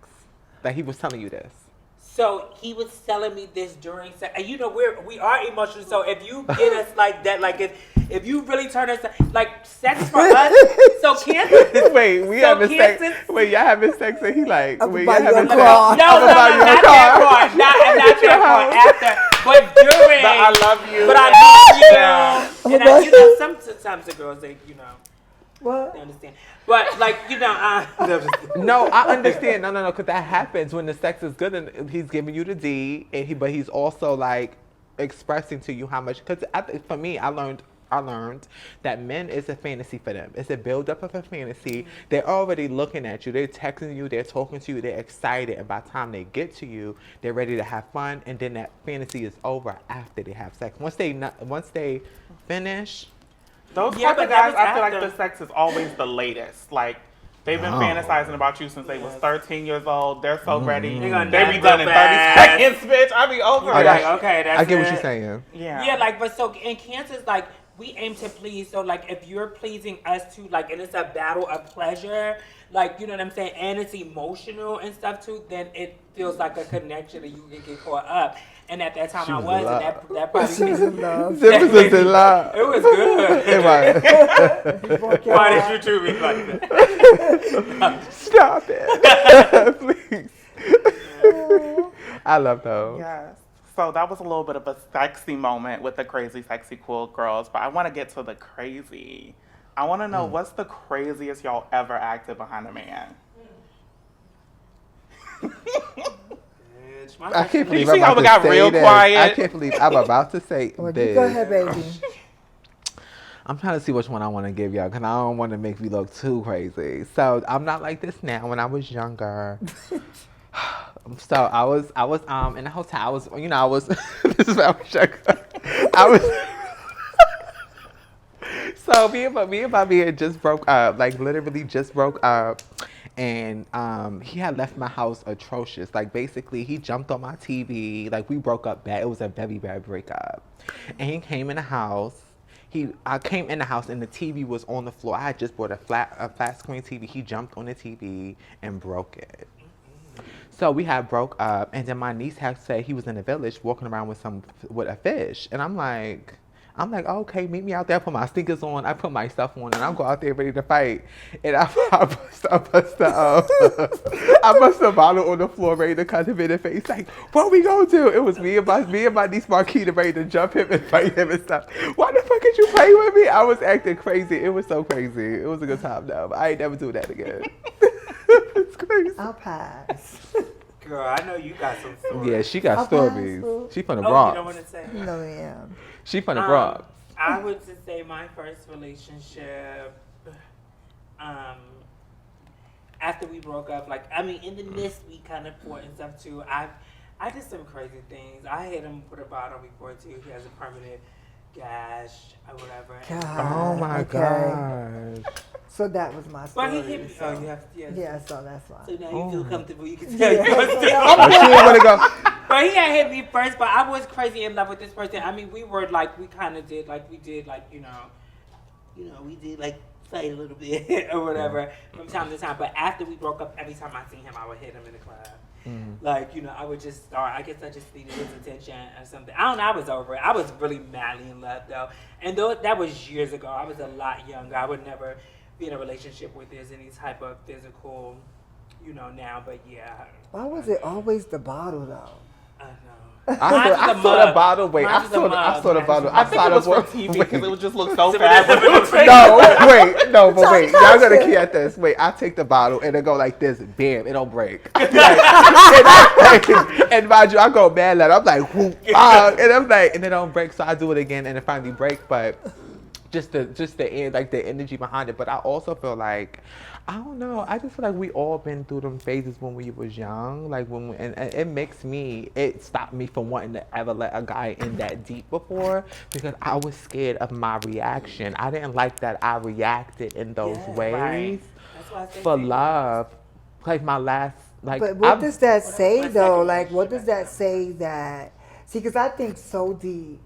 that he was telling you this? So he was telling me this during sex, and we are emotional. So if you get us like that, like if you really turn us like sex for us, so Cancer. Wait, we So having sex. Kansas- Wait, y'all having sex and he like, I'm wait, about y'all having your sex. car. No, I'm not about your that car. part. Not that part. After, but during. But I love you. But I love you. Yeah. And I, sometimes the girls they What? they understand. But like No, I understand. No, because that happens when the sex is good and he's giving you the D, but he's also like expressing to you how much. Because for me, I learned that men is a fantasy for them. It's a buildup of a fantasy. They're already looking at you. They're texting you. They're talking to you. They're excited. And by the time they get to you, they're ready to have fun. And then that fantasy is over after they have sex. Once they finish. Those Yeah, type but of that guys, was I feel like after. the sex is always the latest. Like, they've been No. fantasizing about you since they was 13 years old. They're so ready. They're gonna They be nap done in real 30 fast. seconds, bitch. I be over I it. got like, okay, that's I get it. what you're saying. Yeah. Yeah, like, but so in Cancer's like we aim to please. So like, if you're pleasing us too, like, and it's a battle of pleasure, like, you know what I'm saying, and it's emotional and stuff too, then it feels like a connection, and you can get caught up. And at that time, She I was was, in and love. that probably She was in love. Simmons is in love. It was good. It was. Broke your Why heart. did you treat me like that? Stop it. Please. I love those. Yes. So that was a little bit of a sexy moment with the crazy, sexy, cool girls. But I want to get to the crazy. I want to know what's the craziest y'all ever acted behind a man? I can't believe You see I'm how about we to got say real this. quiet? I can't believe I'm about to say Well, you this. go ahead, baby. I'm trying to see which one I want to give y'all because I don't want to make me look too crazy. So I'm not like this now. When I was younger, so I was in a hotel. I was this is when I was younger. I was. So me and Bobby had just broke up, like literally just broke up. And he had left my house atrocious. Like basically he jumped on my TV. Like we broke up bad. It was a very bad breakup. And he came in the house. I came in the house and the TV was on the floor. I had just bought a flat screen TV. He jumped on the TV and broke it. So we had broke up, and then my niece had said he was in the village walking around with a fish, and I'm like, okay, meet me out there. I put my sneakers on, I put my stuff on, and I'm go out there ready to fight. And I bust a bottle on the floor, ready to cut him in the face. Like, what we gonna do? It was me and my niece Marquita ready to jump him and fight him and stuff. Why the fuck did you play with me? I was acting crazy. It was so crazy. It was a good time though. But I ain't never do that again. It's crazy. I'll pass. Girl, I know you got some stories. Yeah, she got I'll stories. pass. She from the Oh, Bronx. you don't want to say? No, yeah. She from the Bronx. I would just say my first relationship, after we broke up, like, I mean, in the midst, we kind of fought and stuff too. I did some crazy things. I hit him with a bottle before too. He has a permanent gash or whatever. God. Oh my Okay. gosh. So that was my story. But he hit me. So. Oh, you have, yes. Yeah, so that's why. So now you feel comfortable. You can tell Yeah. your story. Oh, she didn't want to go. But he had hit me first, but I was crazy in love with this person. I mean, we were like, we kind of did, like, we did, like, you know, we did, like, fight a little bit or whatever from time to time. But after we broke up, every time I seen him, I would hit him in the club. Like, you know, I would just start, I guess I just needed his attention or something. I don't know, I was over it. I was really madly in love, though. And though that was years ago, I was a lot younger. I would never be in a relationship where there's any type of physical, you know, now. But yeah. Why was it always the bottle though? I know. I saw the bottle. Wait, I saw the bottle. I think it was for TV because it would just look so fast. But wait, y'all gonna key at this. Wait, I take the bottle and it go like this, bam, it don't break. And mind you, I go mad at it. I'm like, whoop, and I'm like, and it don't break, so I do it again and it finally breaks, but just the end, like the energy behind it. But I also feel like, I don't know, I just feel like we all been through them phases when we was young, like and it stopped me from wanting to ever let a guy in that deep before, because I was scared of my reaction. I didn't like that I reacted in those ways. Right. That's why I say For love. Like my last, like. But what does that say though? Like, what does that say that? See, because I think so deep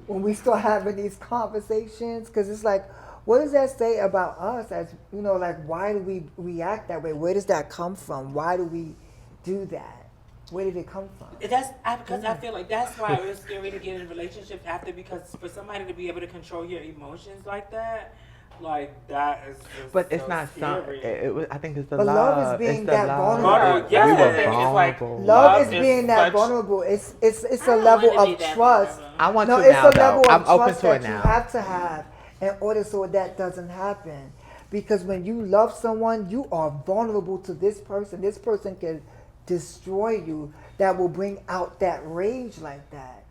when we start having these conversations, because it's like, what does that say about us as, you know, like, why do we react that way? Where does that come from? Why do we do that? Where did it come from? Because I feel like that's why it was scary to get in relationships after, because for somebody to be able to control your emotions like that, like, that is just But it's so not scary. I think it's the But love. love is being It's the that love. vulnerable. Yeah, We were it's like vulnerable. Love is Love is being that such- vulnerable. It's I a don't level wanna be of that trust. vulnerable. I want No, to it's now, a level though. of I'm open trust to that it you now. have to have in order so that doesn't happen. Because when you love someone, you are vulnerable to this person. This person can destroy you. That will bring out that rage like that.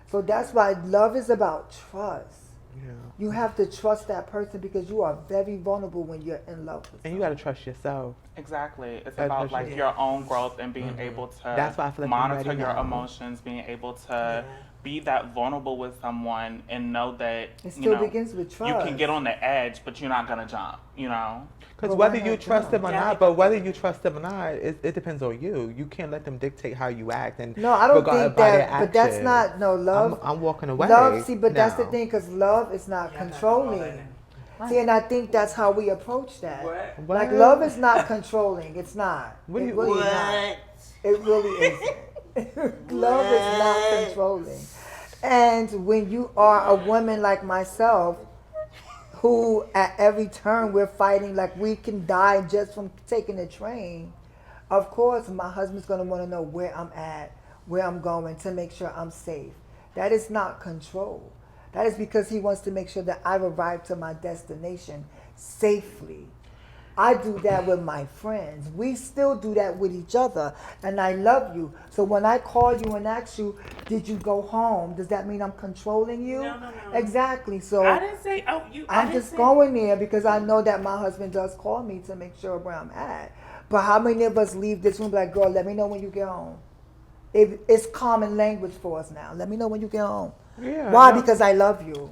So that's why love is about trust. Yeah. You have to trust that person because you are very vulnerable when you're in love with And you got to trust yourself. Exactly. It's I about like appreciate your own growth and being able to That's why I feel like I'm monitor ready your now. emotions, being able to be that vulnerable with someone and know that It still you know, begins with you trust. can get on the edge, but you're not gonna jump. You know. Because But whether why you not trust them or Yeah. not, but whether you trust them or not, it depends on you. You can't let them dictate how you act. And No, I don't regardless think by their that. But that's actions. not no love. I'm walking away. Love, see, but that's the now. thing, because love is not Yeah, I'm not controlling. controlling. See, and I think that's how we approach that. What? Like, What? love is not controlling. It's not. What do It you- really not. It really isn't. Love is not controlling. And when you are a woman like myself, who at every turn we're fighting, like we can die just from taking a train, of course my husband's going to want to know where I'm at, where I'm going, to make sure I'm safe. That is not control. That is because he wants to make sure that I've arrived to my destination safely. I do that with my friends. We still do that with each other. And I love you. So when I call you and ask you, did you go home? Does that mean I'm controlling you? No, no, no. Exactly. So I didn't say, I'm just going there because I know that my husband does call me to make sure where I'm at. But how many of us leave this room like, girl, let me know when you get home? It's common language for us now. Let me know when you get home. Yeah, Why? no. Because I love you.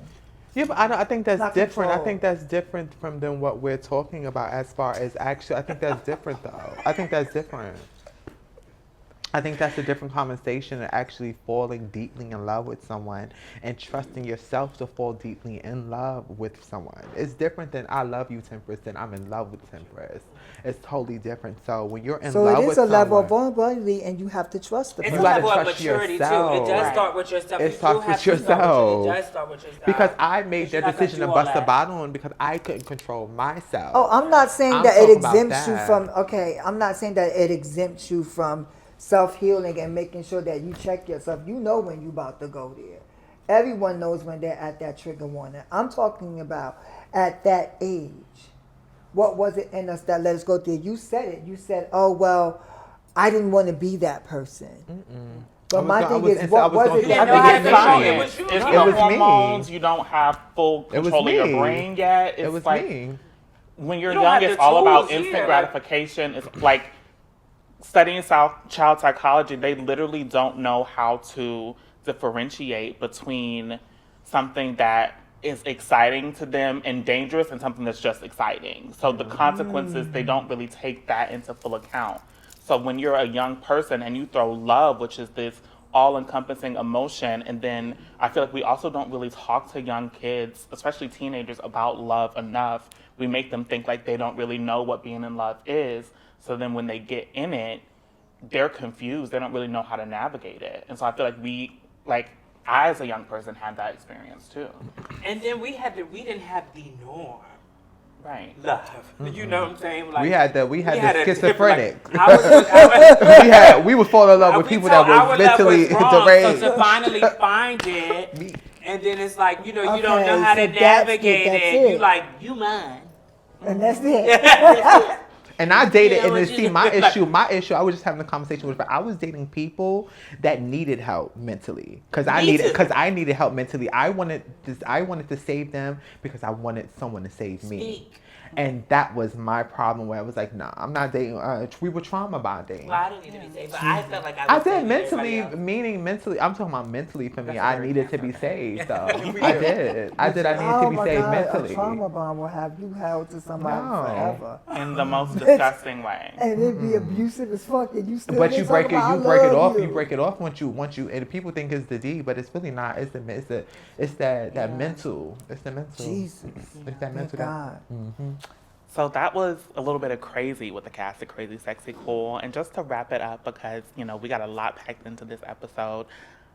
Yeah, but I think that's Not different. I control. think that's different from than what we're talking about as far as actually. I think that's different though. I think that's different. I think that's a different conversation of actually falling deeply in love with someone and trusting yourself to fall deeply in love with someone. It's different than I love you, Tempress, than I'm in love with Tempress. It's totally different. So when you're in So love it is with a level of someone, vulnerability, and you have to trust the It's You a person. gotta level of trust maturity yourself. too. It does Right. start with yourself. It You do starts have with to start yourself. It does start with yourself. because I made But you're that not gonna decision do to all bust the that. bottom on because I couldn't control myself. Oh, I'm not saying I'm that it talking about exempts you that. from, okay, I'm not saying that it exempts you from self-healing and making sure that you check yourself. You know when you about to go there. Everyone knows when they're at that trigger warning. I'm talking about at that age. What was it in us that let us go there? You said it. You said, oh, well, I didn't want to be that person. But my thing is, what was it You that didn't know how to made control you? it. It was you. It's It the was me. hormones. You don't have full It was control of your me. brain yet. It's It was like me. when you're You don't young, have it's the all about tools, instant yeah, like- gratification. It's like studying child psychology. They literally don't know how to differentiate between something that is exciting to them and dangerous and something that's just exciting. So the consequences, they don't really take that into full account. So when you're a young person and you throw love, which is this all-encompassing emotion, and then I feel like we also don't really talk to young kids, especially teenagers, about love enough. We make them think like they don't really know what being in love is. So then when they get in it, they're confused. They don't really know how to navigate it. And so I feel like I as a young person had that experience too. And then we didn't have the norm. Right. Love. You know what I'm saying? Like, We had the a schizophrenic. different, like, we would fall in love with people that were mentally deranged. So to finally find it, Me. and then it's like, you don't Okay, know how so to that's navigate that's it. You it. like, you mine. And that's it. And I dated, You know and then what see you- my issue. I was just having a conversation with. I was dating people that needed help mentally, because I Me too. needed help mentally. I wanted to save them because I wanted someone to save me. Speak. And that was my problem. Where I was like, nah, I'm not dating. We were trauma bonding. Well, I didn't need to be saved, but I felt like I I was did saving mentally, everybody else. meaning mentally. I'm talking about mentally for me. That's a I very needed to be saved, though. I did. I needed Oh to be my saved God, mentally. a trauma bond will have you held to somebody No. forever. In the most disgusting way. And it'd be abusive as fuck, and you still But ain't you break it. talking about, You "I break it love off. you." You break it off once you. And people think it's the D, but it's really not. It's that mental. It's the mental. Jesus. It's that Thank mental. God. So that was a little bit of crazy with the cast of Crazy Sexy Cool. And just to wrap it up, because, we got a lot packed into this episode,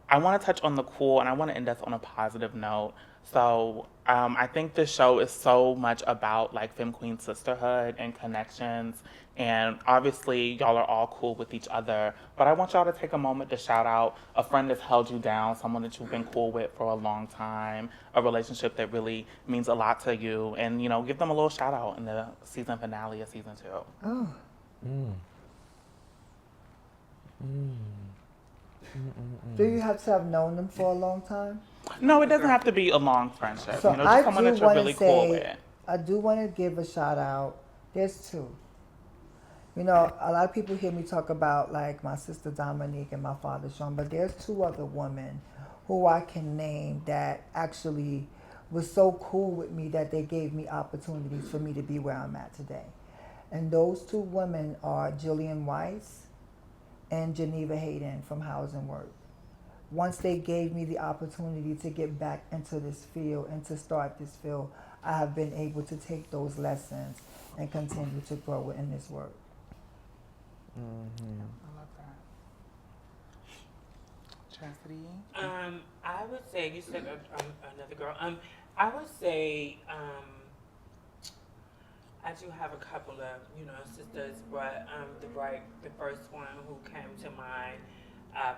I want to touch on the cool, and I want to end us on a positive note. So I think this show is so much about, like, Femme Queen sisterhood and connections. And obviously, y'all are all cool with each other. But I want y'all to take a moment to shout out a friend that's held you down, someone that you've been cool with for a long time, a relationship that really means a lot to you. And, give them a little shout out in the season finale of season 2. Oh. Do you have to have known them for a long time? No, it doesn't have to be a long friendship. So just I someone do that you're want really to cool say, with. I do want to give a shout out. There's two. A lot of people hear me talk about like my sister Dominique and my father Sean, but there's two other women who I can name that actually was so cool with me that they gave me opportunities for me to be where I'm at today. And those two women are Jillian Weiss and Geneva Hayden from House and Work. Once they gave me the opportunity to get back into this field and to start this field, I have been able to take those lessons and continue to grow in this work. I love that. Chastity? I would say you said another girl. I would say I do have a couple of sisters, but the first one who came to mind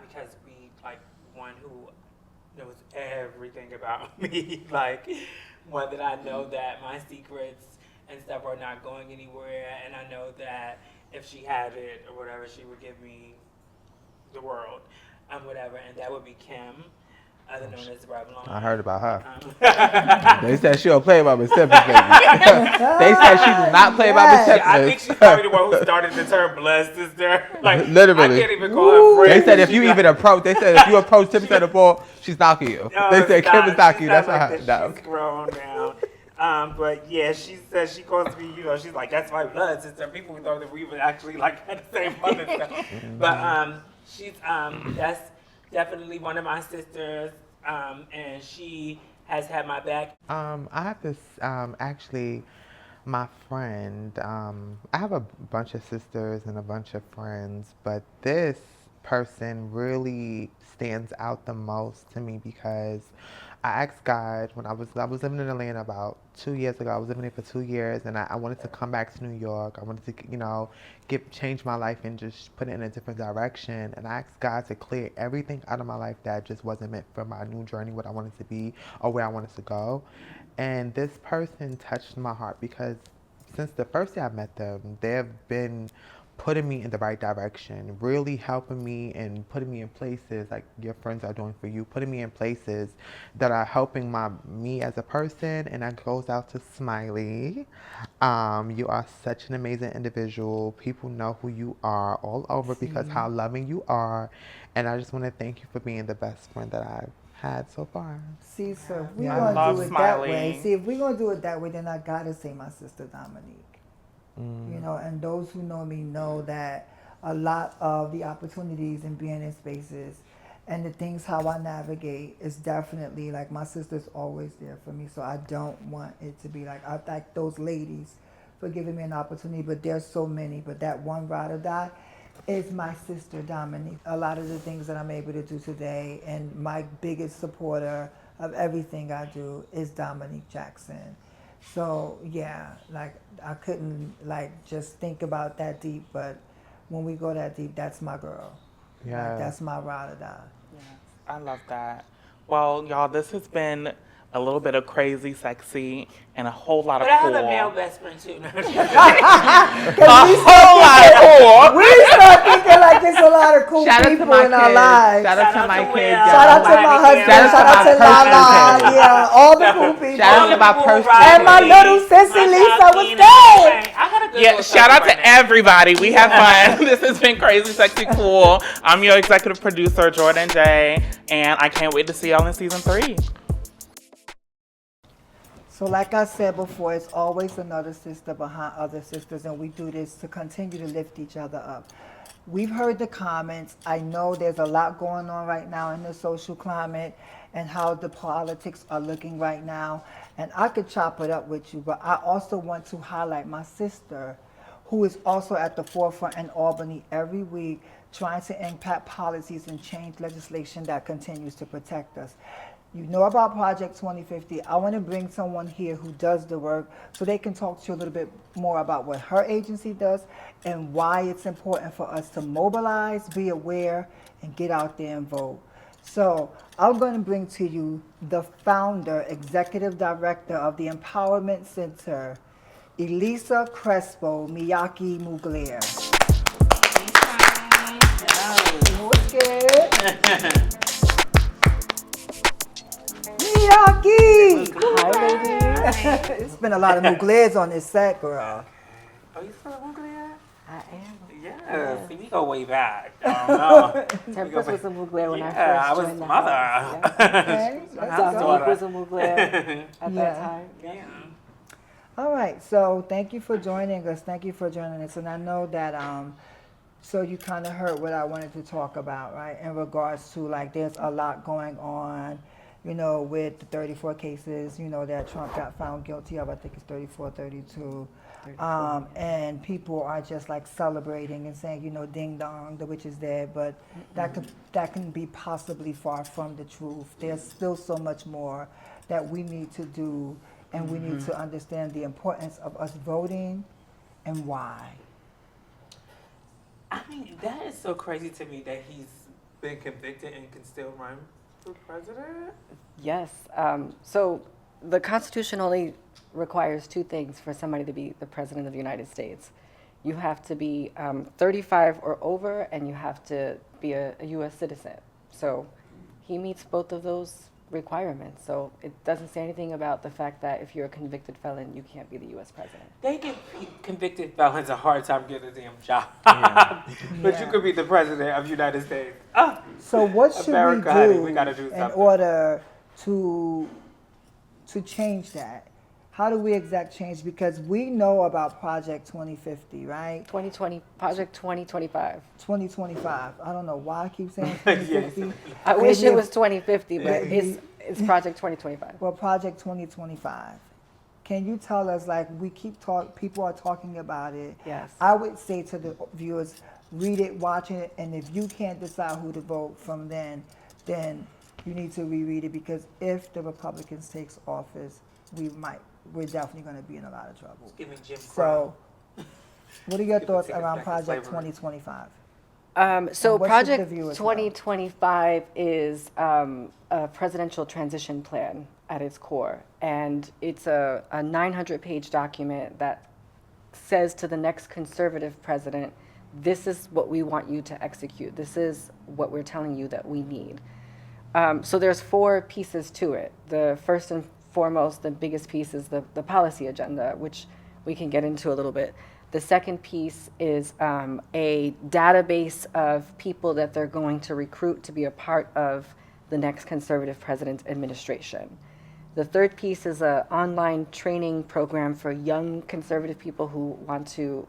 because we like one who knows everything about me, like one that I know that my secrets and stuff are not going anywhere, and I know that if she had it or whatever, she would give me the world, whatever, and that would be Kim, other known as Revlon. I heard about her. They said she don't play about Miss Tempress, baby. They said she does not play about Miss Tempress. I think she's probably the one who started the term blood sister. Like, Literally. I can't even call her friend. They said if you approach Tempress at the ball, she's knocking you. They said Kim is knocking you. That's like how. that. No. She's grown now. But yeah, she said she calls me, she's like, that's my blood sister. People thought that we were actually like had the same mother. But She's that's definitely one of my sisters, and she has had my back. I have this actually, my friend. I have a bunch of sisters and a bunch of friends, but this person really stands out the most to me because I asked God when I was living in Atlanta about 2 years ago. I was living there for 2 years, and I wanted to come back to New York. I wanted to, change my life and just put it in a different direction. And I asked God to clear everything out of my life that just wasn't meant for my new journey, what I wanted to be or where I wanted to go. And this person touched my heart because since the first day I met them, they've been putting me in the right direction, really helping me and putting me in places like your friends are doing for you, putting me in places that are helping me as a person. And that goes out to Smiley. You are such an amazing individual. People know who you are all over because how loving you are. And I just want to thank you for being the best friend that I've had so far. See, so if we're Yeah. going I to do love it that way, Smiley. see, if we're going to do it that way, then I got to say my sister Dominique. And those who know me know that a lot of the opportunities in being in spaces and the things how I navigate is definitely like my sister's always there for me. So I don't want it to be like, I thank those ladies for giving me an opportunity, but there's so many. But that one ride or die is my sister Dominique. A lot of the things that I'm able to do today, and my biggest supporter of everything I do is Dominique Jackson. So yeah, like I couldn't like just think about that deep, but when we go that deep, that's my girl. Yeah. Like, that's my ride or die. I love that. Well, y'all, this has been a little bit of crazy, sexy, and a whole lot of But I cool. have a male best friend too. A whole lot of cool. We start thinking like there's a lot of cool Shout out to people my in our kids. lives. Shout out to my Will. kids. Shout out to my husband. Shout out to Lala. Yeah, all the cool people. Shout out to my person. And my little sissy Lisa was there. Yeah, shout out to everybody. We have fun. This has been crazy, sexy, cool. I'm your executive producer, Jordan J, and I can't wait to see y'all in season 3. So like I said before, it's always another sister behind other sisters, and we do this to continue to lift each other up. We've heard the comments. I know there's a lot going on right now in the social climate and how the politics are looking right now. And I could chop it up with you, but I also want to highlight my sister, who is also at the forefront in Albany every week, trying to impact policies and change legislation that continues to protect us. You know about Project 2050. I want to bring someone here who does the work so they can talk to you a little bit more about what her agency does and why it's important for us to mobilize, be aware, and get out there and vote. So I'm going to bring to you the founder, executive director of the Empowerment Center, Elisa Crespo Miyake Mugler. What's good? Miyake! Hi, ladies. It's been a lot of Muglers on this set, girl. Oh, you still a Mugler? I am. Yeah. See, we go way back. I don't know. Tempress was a Mugler when I Yeah, I first was joined the mother. house. Okay, Yeah. let's go. Dominique was a Mugler at Yeah. that time. Yeah. All right, so thank you for joining us. Thank you for joining us. And I know that, so you kind of heard what I wanted to talk about, right? In regards to like, there's a lot going on, with the 34 cases, that Trump got found guilty of. I think it's 34, 32. And people are just like celebrating and saying, ding dong, the witch is dead. But that can be possibly far from the truth. There's still so much more that we need to do. And we need to understand the importance of us voting and why. I mean, that is so crazy to me that he's been convicted and can still run for president. Yes. So the Constitution only requires two things for somebody to be the president of the United States. You have to be 35 or over, and you have to be a U.S. citizen. So he meets both of those requirements. So it doesn't say anything about the fact that if you're a convicted felon, you can't be the U.S. president. They give convicted felons a hard time getting a damn job. But you Yeah. could be the president of the United States. So what should America, we honey, do we gotta do in something. order to change that How do we exact change? Because we know about Project 2050, right? 2020, Project 2025. 2025. I don't know why I keep saying Yes. 2050. I wish Maybe it was 2050, but maybe- it's Project 2025. Well, Project 2025. Can you tell us, like, people are talking about it. Yes. I would say to the viewers, read it, watch it, and if you can't decide who to vote from then you need to reread it, because if the Republicans takes office, we're definitely going to be in a lot of trouble. It's giving Jim Crow. So, what are your People thoughts take us around back to Project slavery. 2025? So And what should the Project viewers know? 2025 is a presidential transition plan at its core, and it's a 900-page document that says to the next conservative president, this is what we want you to execute. This is what we're telling you that we need. So there's 4 pieces to it. The first and foremost, the biggest piece is the policy agenda, which we can get into a little bit. The second piece is a database of people that they're going to recruit to be a part of the next conservative president's administration. The third piece is an online training program for young conservative people who want to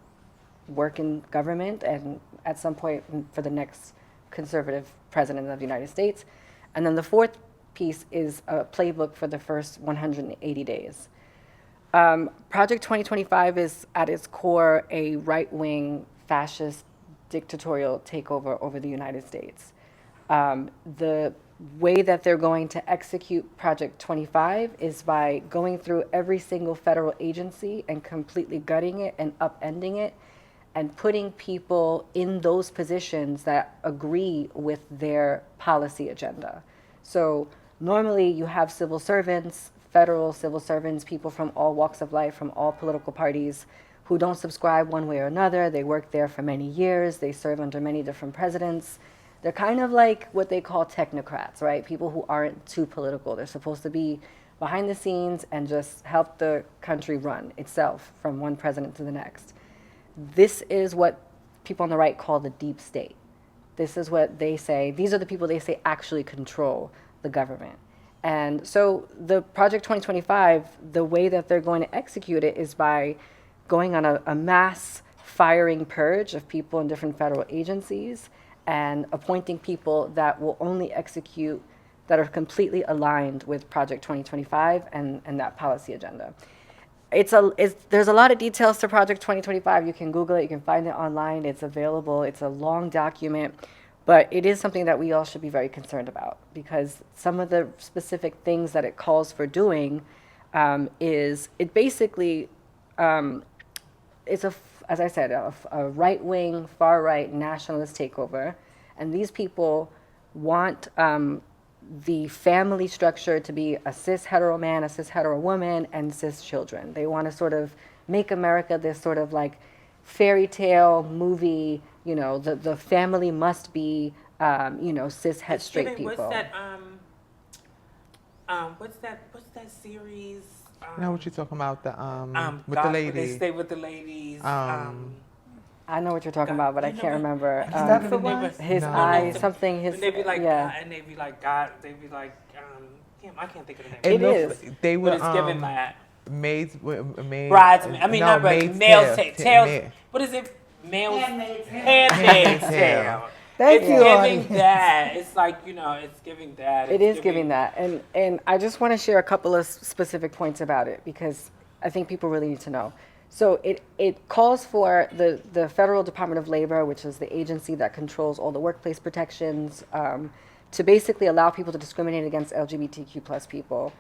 work in government and at some point for the next conservative president of the United States. And then the fourth piece is a playbook for the first 180 days. Project 2025 is at its core a right-wing fascist dictatorial takeover over the United States. The way that they're going to execute Project 25 is by going through every single federal agency and completely gutting it and upending it and putting people in those positions that agree with their policy agenda. So normally you have civil servants, federal civil servants, people from all walks of life, from all political parties, who don't subscribe one way or another. They work there for many years. They serve under many different presidents. They're kind of like what they call technocrats, right? People who aren't too political. They're supposed to be behind the scenes and just help the country run itself from one president to the next. This is what people on the right call the deep state. This is what they say, these are the people they say actually control the government. And so the Project 2025, the way that they're going to execute it is by going on a mass firing purge of people in different federal agencies and appointing people that will only execute, that are completely aligned with Project 2025 and that policy agenda. There's a lot of details to Project 2025. You can Google it, you can find it online, it's available, it's a long document, but it is something that we all should be very concerned about, because some of the specific things that it calls for doing is, it basically, it's as I said, a right-wing, far-right nationalist takeover, and these people want the family structure to be a cis-hetero man, a cis-hetero woman, and cis-children. They want to sort of make America this sort of like fairy tale movie, you know, the family must be, you know, cis-het straight people. What's that series? I know what you're talking about, with the God, lady. They stay with the ladies. I know what you're talking about, but I You know can't what? remember. Is that the one? His No. eyes, something, his, And they be like, yeah. and they be like, God, they be like, damn, I can't think of the name. It looks- is. They were But it's given that. maids. Bridesmaid. I mean, no, not Maid's male Tale. tails. What is it? Male. Handmaid's Handmaid's Tale. Tale. Thank It's you, giving Artie. that. It's like, you know, it's giving that. It It's is giving that. And I just want to share a couple of specific points about it, because I think people really need to know. So it calls for the Federal Department of Labor, which is the agency that controls all the workplace protections, to basically allow people to discriminate against LGBTQ plus people.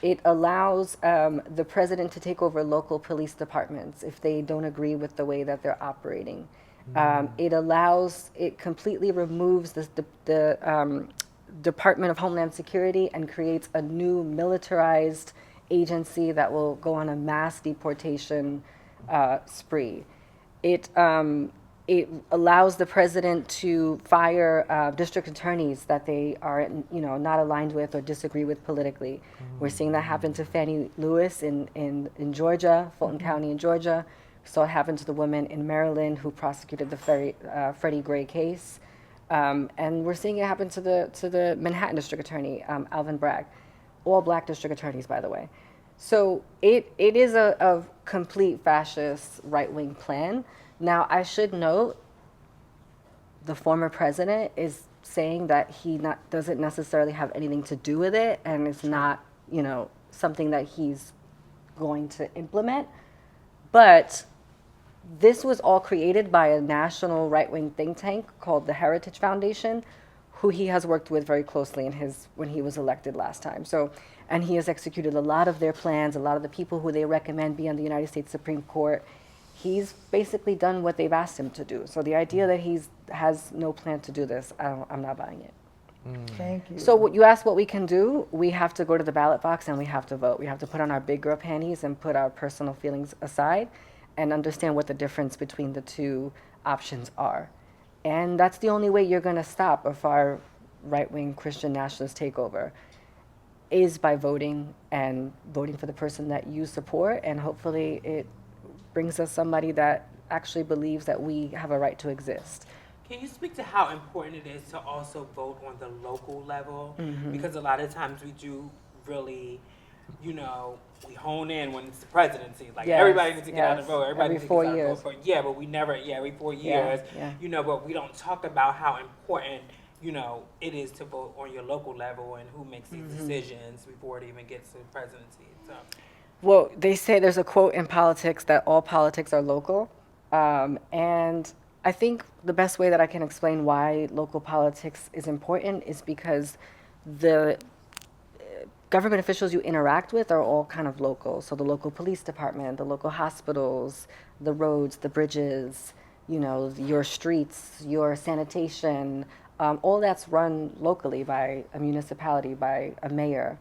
It allows the president to take over local police departments if they don't agree with the way that they're operating. It completely removes the Department of Homeland Security and creates a new militarized agency that will go on a mass deportation spree. It allows the president to fire district attorneys that they are, you know, not aligned with or disagree with politically. We're seeing that happen to Fannie Lewis in Georgia, Fulton County in Georgia. We saw it happen to the woman in Maryland who prosecuted the Freddie Gray case. And we're seeing it happen to the Manhattan district attorney, Alvin Bragg. All black district attorneys, by the way. So it is a complete fascist right-wing plan. Now, I should note the former president is saying that he doesn't necessarily have anything to do with it, and it's not, something that he's going to implement. But this was all created by a national right-wing think tank called the Heritage Foundation, who he has worked with very closely when he was elected last time. So, and he has executed a lot of their plans, a lot of the people who they recommend be on the United States Supreme Court. He's basically done what they've asked him to do. So the idea that he has no plan to do this, I'm not buying it. Thank you. So you asked what we can do. We have to go to the ballot box and we have to vote. We have to put on our big girl panties and put our personal feelings aside and understand what the difference between the two options are. And that's the only way you're going to stop a far right-wing Christian nationalist takeover, is by voting and voting for the person that you support. And hopefully it brings us somebody that actually believes that we have a right to exist. Can you speak to how important it is to also vote on the local level? Because a lot of times we do really, we hone in when it's the presidency. Like Yes, everybody needs to get out and yes. vote. Everybody Every needs to 4 get out and years. vote for. Yeah, but we never. Yeah, every 4 years. yeah. But we don't talk about how important it is to vote on your local level and who makes these decisions before it even gets to the presidency. So. Well, they say there's a quote in politics that all politics are local. And I think the best way that I can explain why local politics is important is because the government officials you interact with are all kind of local. So the local police department, the local hospitals, the roads, the bridges, your streets, your sanitation, all that's run locally by a municipality, by a mayor.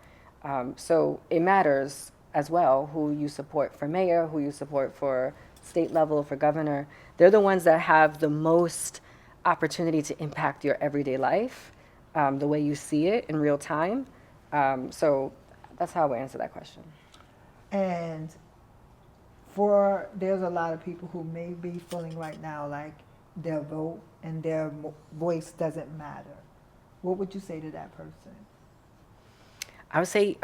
So it matters as well who you support for mayor, who you support for state level, for governor. They're the ones that have the most opportunity to impact your everyday life, the way you see it in real time. So that's how I would answer that question. And there's a lot of people who may be feeling right now like their vote and their voice doesn't matter. What would you say to that person? I would say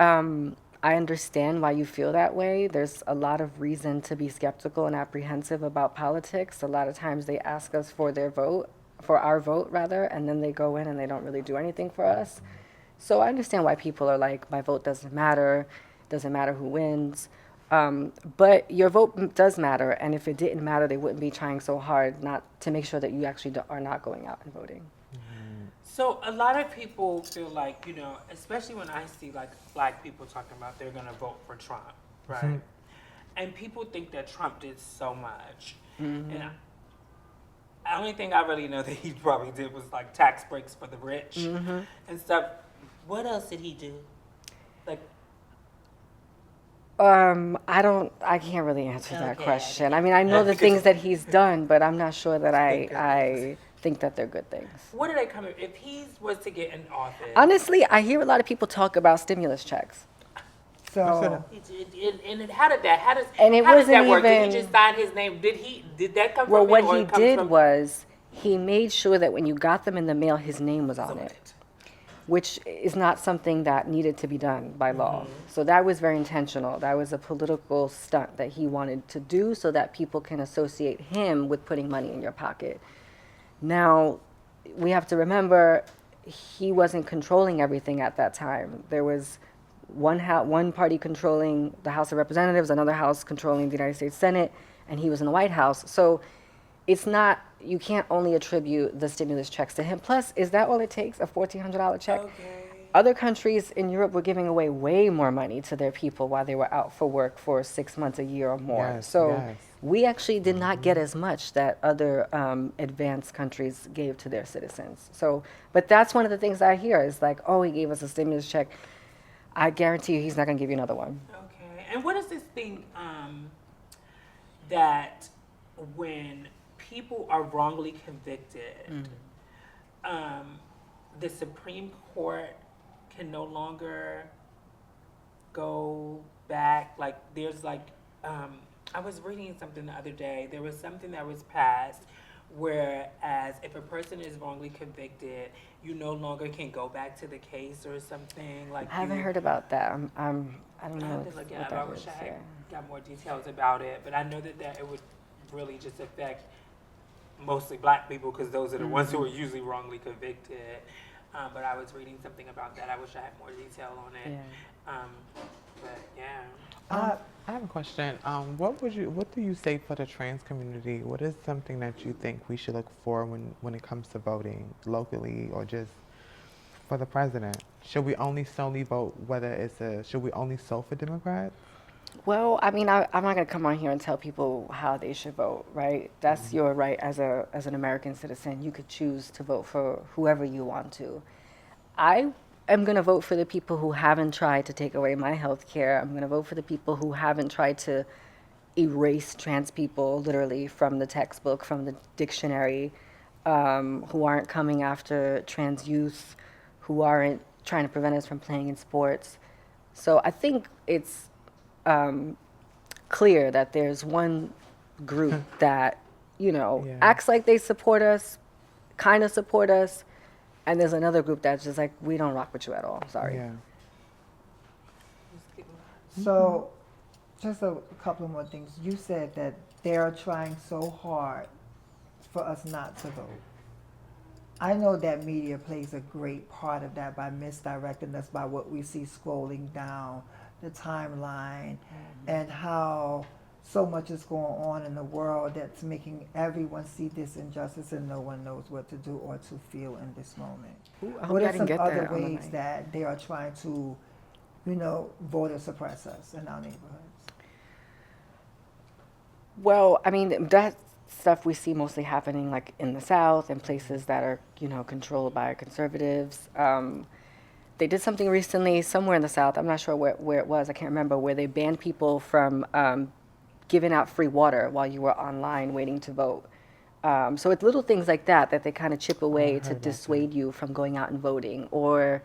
I understand why you feel that way. There's a lot of reason to be skeptical and apprehensive about politics. A lot of times they ask us for our vote rather, and then they go in and they don't really do anything for us. So I understand why people are like, my vote doesn't matter who wins. But your vote does matter, and if it didn't matter, they wouldn't be trying so hard not to make sure that you actually are not going out and voting. So a lot of people feel like, especially when I see like black people talking about they're going to vote for Trump, right? And people think that Trump did so much. And the only thing I really know that he probably did was like tax breaks for the rich and stuff. What else did he do? Like, I can't really answer that Okay. question. I mean, I know the things that he's done, but I'm not sure that I think that they're good things. what did they come in? If he was to get in office, Honestly, I hear a lot of people talk about stimulus checks. So and how did that? How does And it how does that wasn't work? Did even- he just sign his name? Did that come Well, from what him, or he it comes did from was he made sure that when you got them in the mail, his name was on someone? it, which is not something that needed to be done by law. So that was very intentional. That was a political stunt that he wanted to do so that people can associate him with putting money in your pocket. Now, we have to remember he wasn't controlling everything at that time. There was one party controlling the House of Representatives, another house controlling the United States Senate, and he was in the White House. So it's not, you can't only attribute the stimulus checks to him. Plus, is that all it takes, a $1,400 check? Okay. Other countries in Europe were giving away way more money to their people while they were out for work for 6 months, a year or more. Yes, So yes. we actually did not get as much that other advanced countries gave to their citizens. So, but that's one of the things I hear is like, oh, he gave us a stimulus check. I guarantee you he's not going to give you another one. Okay. And what is this thing that when people are wrongly convicted, the Supreme Court can no longer go back? Like, there's like, I was reading something the other day. There was something that was passed Whereas if a person is wrongly convicted, you no longer can go back to the case or something like. I haven't heard about that. I don't I know have to what look it up. that I wish is. I had Yeah. got more details about it, but I know that it would really just affect mostly black people because those are the ones who are usually wrongly convicted. But I was reading something about that. I wish I had more detail on it. Yeah. But yeah. I have a question. What do you say for the trans community? What is something that you think we should look for when it comes to voting locally or just for the president? Should we only solely vote should we only vote for Democrats? Well, I mean, I'm not going to come on here and tell people how they should vote, right? That's your right as an American citizen. You could choose to vote for whoever you want to. I am going to vote for the people who haven't tried to take away my health care. I'm going to vote for the people who haven't tried to erase trans people literally from the textbook, from the dictionary, who aren't coming after trans youth, who aren't trying to prevent us from playing in sports. So I think it's clear that there's one group that, Yeah. acts like they support us, kind of support us, and there's another group that's just like, we don't rock with you at all. Sorry. Yeah. So, just a couple more things. You said that they are trying so hard for us not to vote. I know that media plays a great part of that by misdirecting us by what we see scrolling down the timeline and how so much is going on in the world that's making everyone see this injustice and no one knows what to do or to feel in this moment. Ooh, I hope What I are didn't some get other that on the ways mic. that they are trying to, voter suppress us in our neighborhoods? Well, I mean, that stuff we see mostly happening like in the South and places that are, controlled by conservatives. They did something recently somewhere in the South, I'm not sure where it was, I can't remember, where they banned people from giving out free water while you were online waiting to vote. So it's little things like that that they kind of chip away to dissuade you from going out and voting. Or,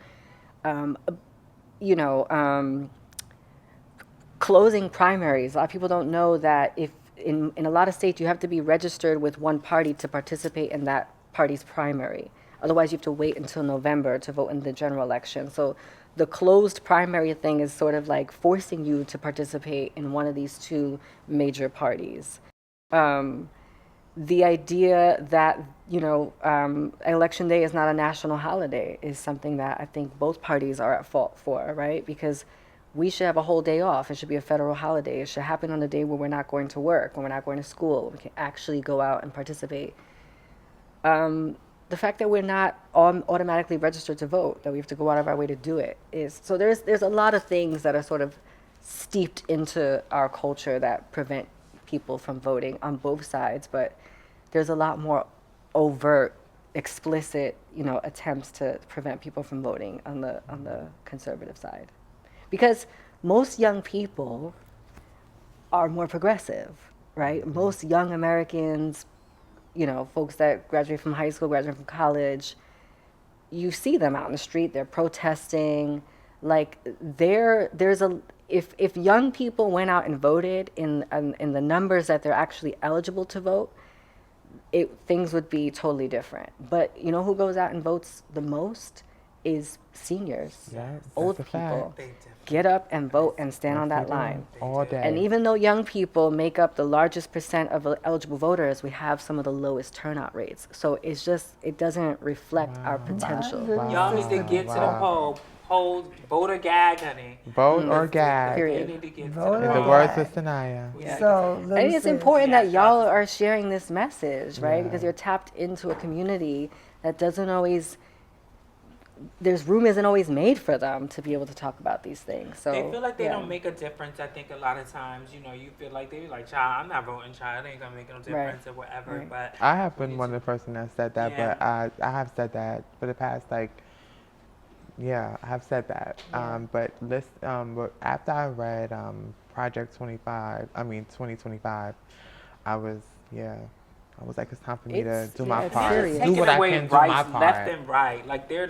closing primaries. A lot of people don't know that if in a lot of states you have to be registered with one party to participate in that party's primary. Otherwise, you have to wait until November to vote in the general election. So the closed primary thing is sort of like forcing you to participate in one of these two major parties. The idea that, election day is not a national holiday is something that I think both parties are at fault for, right? Because we should have a whole day off. It should be a federal holiday. It should happen on a day where we're not going to work, when we're not going to school. We can actually go out and participate. The fact that we're not automatically registered to vote, that we have to go out of our way to do it, is so there's a lot of things that are sort of steeped into our culture that prevent people from voting on both sides, but there's a lot more overt, explicit, attempts to prevent people from voting on the conservative side. Because most young people are more progressive, right? Most young Americans, folks that graduate from high school, graduate from college, you see them out in the street, they're protesting. Like if young people went out and voted in the numbers that they're actually eligible to vote, things would be totally different. But who goes out and votes the most is seniors, Yes, old that's a people. fact. Get up and vote and stand on Yes, that we do. line. All day. And even though young people make up the largest percent of eligible voters, we have some of the lowest turnout rates. So it doesn't reflect our potential. Wow. Y'all need to get to the Wow. poll, vote or gag, honey. Vote or gag. They Period. need to get to Vote the In the or poll. words gag. of Sanaya. Yeah. So, I think it's listen, important that Yeah, y'all shots. are sharing this message, right? Yeah. Because you're tapped into a community that doesn't always, room isn't always made for them to be able to talk about these things. So They feel like they yeah. don't make a difference. I think a lot of times, you feel like they're like, child, I'm not voting, child. It ain't gonna make no difference or whatever. Right. But I have been one of the person that said that, Yeah. but I have said that for the past I have said that. But after I read Project 2025, I was like, it's time for me to It's- do yeah, my it's part, serious. do taking what I away can, do my rights part. left and right. Like they're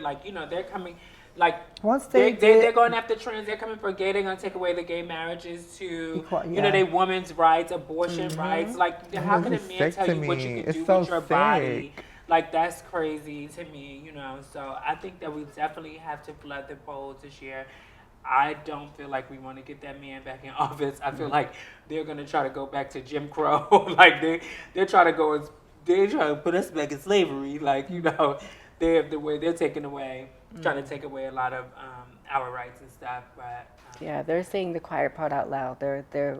coming. like Once they're going after trans. They're coming for gay. They're gonna take away the gay marriages to they women's rights, abortion rights. Like how can a man sick tell to you what me. you can It's do so with your body? sick. Like that's crazy to me, So I think that we definitely have to flood the polls this year. I don't feel like we want to get that man back in office. I feel like they're gonna try to go back to Jim Crow. Like they're trying to go they're trying to put us back in slavery. Like they have the way they're taking away, trying to take away a lot of our rights and stuff. But Yeah, they're saying the quiet part out loud. They're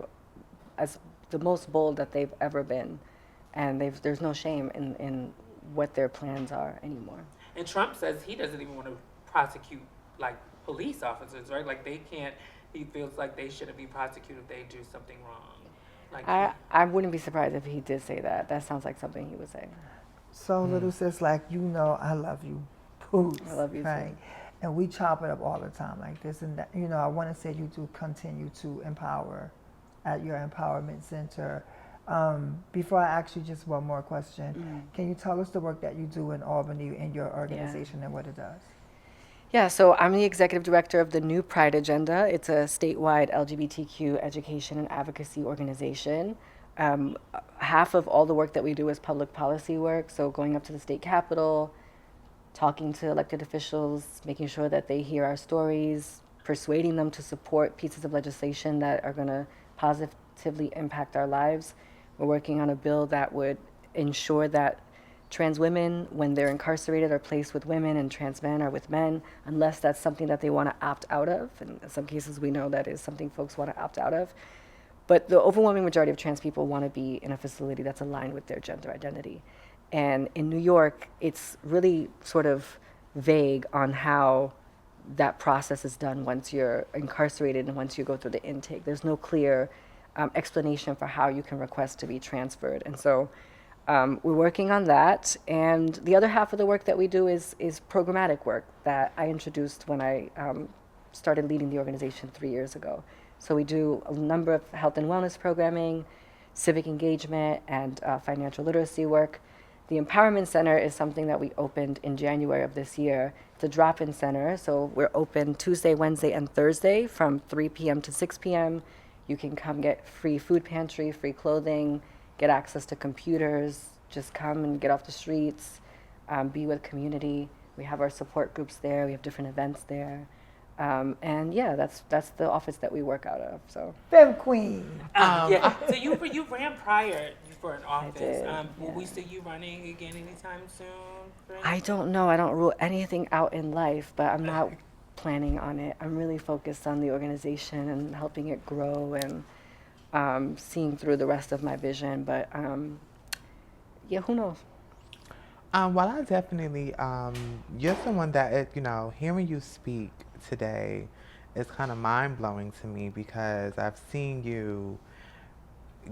as the most bold that they've ever been, and there's no shame in what their plans are anymore. And Trump says he doesn't even want to prosecute like police officers, right? Like they can't. He feels like they shouldn't be prosecuted if they do something wrong. Like I wouldn't be surprised if he did say that. That sounds like something he would say. So little sis, like I love you, Poots. I love you right? too. And we chop it up all the time, like this and that. I want to say you do continue to empower at your empowerment center. Before I ask you just one more question, can you tell us the work that you do in Albany in your organization and what it does? Yeah, so I'm the executive director of the New Pride Agenda. It's a statewide LGBTQ education and advocacy organization. Half of all the work that we do is public policy work, so going up to the state capitol, talking to elected officials, making sure that they hear our stories, persuading them to support pieces of legislation that are going to positively impact our lives. We're working on a bill that would ensure that trans women, when they're incarcerated, are placed with women, and trans men are with men, unless that's something that they want to opt out of. And in some cases, we know that is something folks want to opt out of. But the overwhelming majority of trans people want to be in a facility that's aligned with their gender identity. And in New York, it's really sort of vague on how that process is done once you're incarcerated and once you go through the intake. There's no clear explanation for how you can request to be transferred. And so we're working on that. And the other half of the work that we do is programmatic work that I introduced when I started leading the organization 3 years ago. So we do a number of health and wellness programming, civic engagement, and financial literacy work. The Empowerment Center is something that we opened in January of this year. It's a drop-in center, so we're open Tuesday, Wednesday, and Thursday from 3 p.m. to 6 p.m. You can come get free food pantry, free clothing, get access to computers, just come and get off the streets, be with community. We have our support groups there. We have different events there. And yeah, that's the office that we work out of. So Femme Queen. yeah. So you ran prior for an office. did, Will we see you running again anytime soon? I don't know. I don't rule anything out in life, but I'm not planning on it. I'm really focused on the organization and helping it grow and seeing through the rest of my vision. But yeah, who knows? Well, I definitely, you're someone that, hearing you speak today is kind of mind-blowing to me because I've seen you,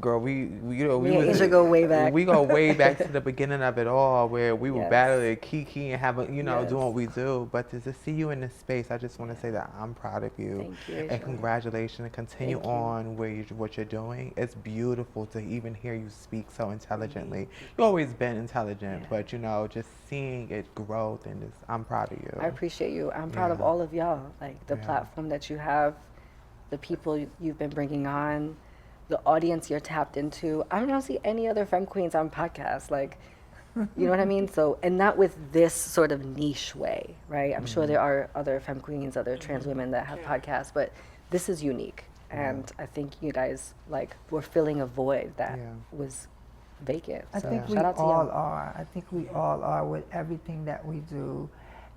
girl, we go way back. We go way back to the beginning of it all where we were Yes. battling Kiki and having, Yes. doing what we do. But to see you in this space, I just want to say that I'm proud of you. Thank you, And Aisha. congratulations and continue Thank you. on what you're doing. It's beautiful to even hear you speak so intelligently. You've always been intelligent, Yeah. but just seeing it growth and I'm proud of you. I appreciate you. I'm proud of Yeah. all of y'all. Like the Yeah. platform that you have, the people you've been bringing on, the audience you're tapped into. I don't see any other femme queens on podcasts. Like, you know what I mean? So, and not with this sort of niche way, right? I'm sure there are other femme queens, other trans women that have podcasts, but this is unique. And I think you guys were filling a void that Yeah. was vacant. I So think we shout out to all y'all. are. I think we all are with everything that we do.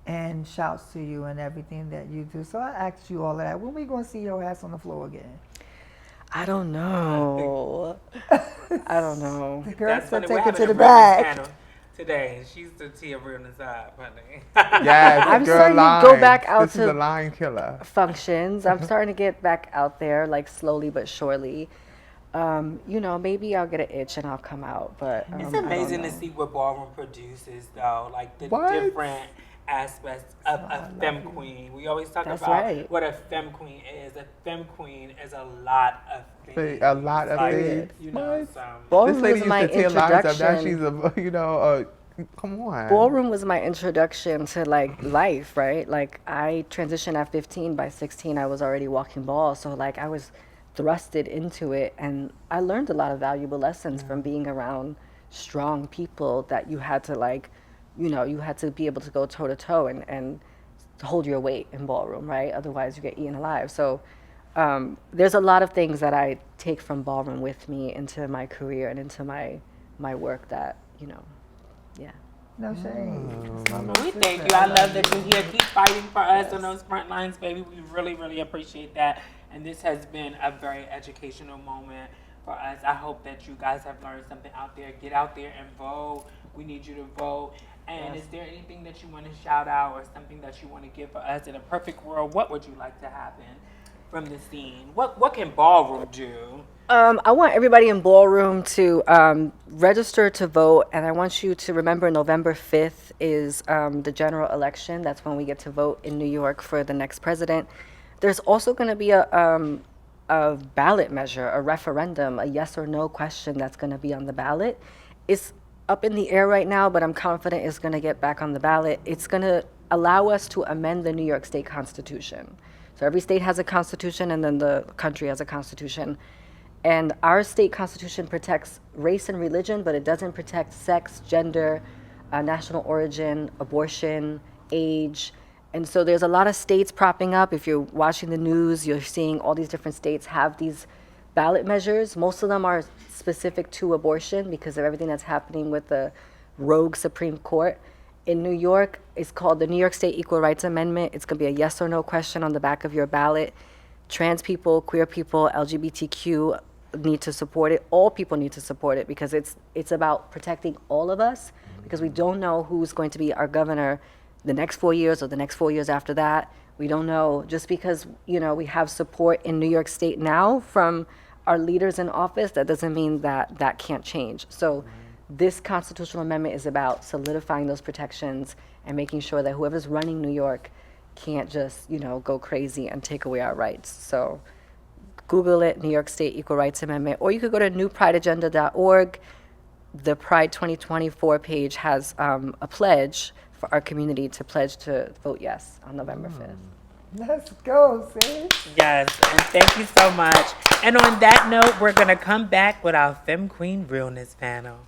And shouts to you and everything that you do. So I asked you all of that. When we going to see your ass on the floor again? I don't know. I don't know. The girl That's said funny. take We're it having to a the realness back. panel today. She's the tea of realness up, honey. Yes, I'm girl, starting to go lines. back out This is to- a line killer. Functions. I'm starting to get back out there, slowly but surely. Maybe I'll get an itch and I'll come out. But It's I don't amazing to know. see what ballroom produces, though. Like the What? different aspects of a femme queen. We always talk That's about right. what a femme queen is. A femme queen is a lot of things. A lot of Like, things. You know, What? so. Ballroom This lady was my used to tear lines up. Now introduction. she's a Come on. Ballroom was my introduction to like life, right? Like I transitioned at 15. By 16, I was already walking ball. So like I was thrusted into it, and I learned a lot of valuable lessons from being around strong people that you had to like, you had to be able to go toe to toe and hold your weight in ballroom, right? Otherwise, you get eaten alive. So there's a lot of things that I take from ballroom with me into my career and into my work that yeah. No shame. It's my Well, little we thank sister. you. I love that you're here. Keep fighting for us on those front lines, baby. We really, really appreciate that. And this has been a very educational moment for us. I hope that you guys have learned something out there. Get out there and vote. We need you to vote. And is there anything that you want to shout out or something that you want to give for us in a perfect world? What would you like to happen from the scene? What can ballroom do? I want everybody in ballroom to register to vote, and I want you to remember November 5th is the general election. That's when we get to vote in New York for the next president. There's also going to be a ballot measure, a referendum, a yes or no question that's going to be on the ballot. It's up in the air right now, but I'm confident it's going to get back on the ballot. It's going to allow us to amend the New York State Constitution. So every state has a constitution, and then the country has a constitution. And our state constitution protects race and religion, but it doesn't protect sex, gender, national origin, abortion, age. And so there's a lot of states propping up. If you're watching the news, you're seeing all these different states have these ballot measures. Most of them are specific to abortion because of everything that's happening with the rogue Supreme Court. In New York, it's called the New York State Equal Rights Amendment. It's going to be a yes or no question on the back of your ballot. Trans people, queer people, LGBTQ need to support it. All people need to support it because it's about protecting all of us, because we don't know who's going to be our governor the next 4 years or the next 4 years after that. We don't know. Just because we have support in New York State now from our leaders in office, that doesn't mean that can't change. So this constitutional amendment is about solidifying those protections and making sure that whoever's running New York can't just go crazy and take away our rights. So Google it, New York State Equal Rights Amendment, or you could go to newprideagenda.org. The Pride 2024 page has a pledge for our community to pledge to vote yes on November 5th. Let's go, sis. Yes, and thank you so much. And on that note, we're going to come back with our Femme Queen Realness panel.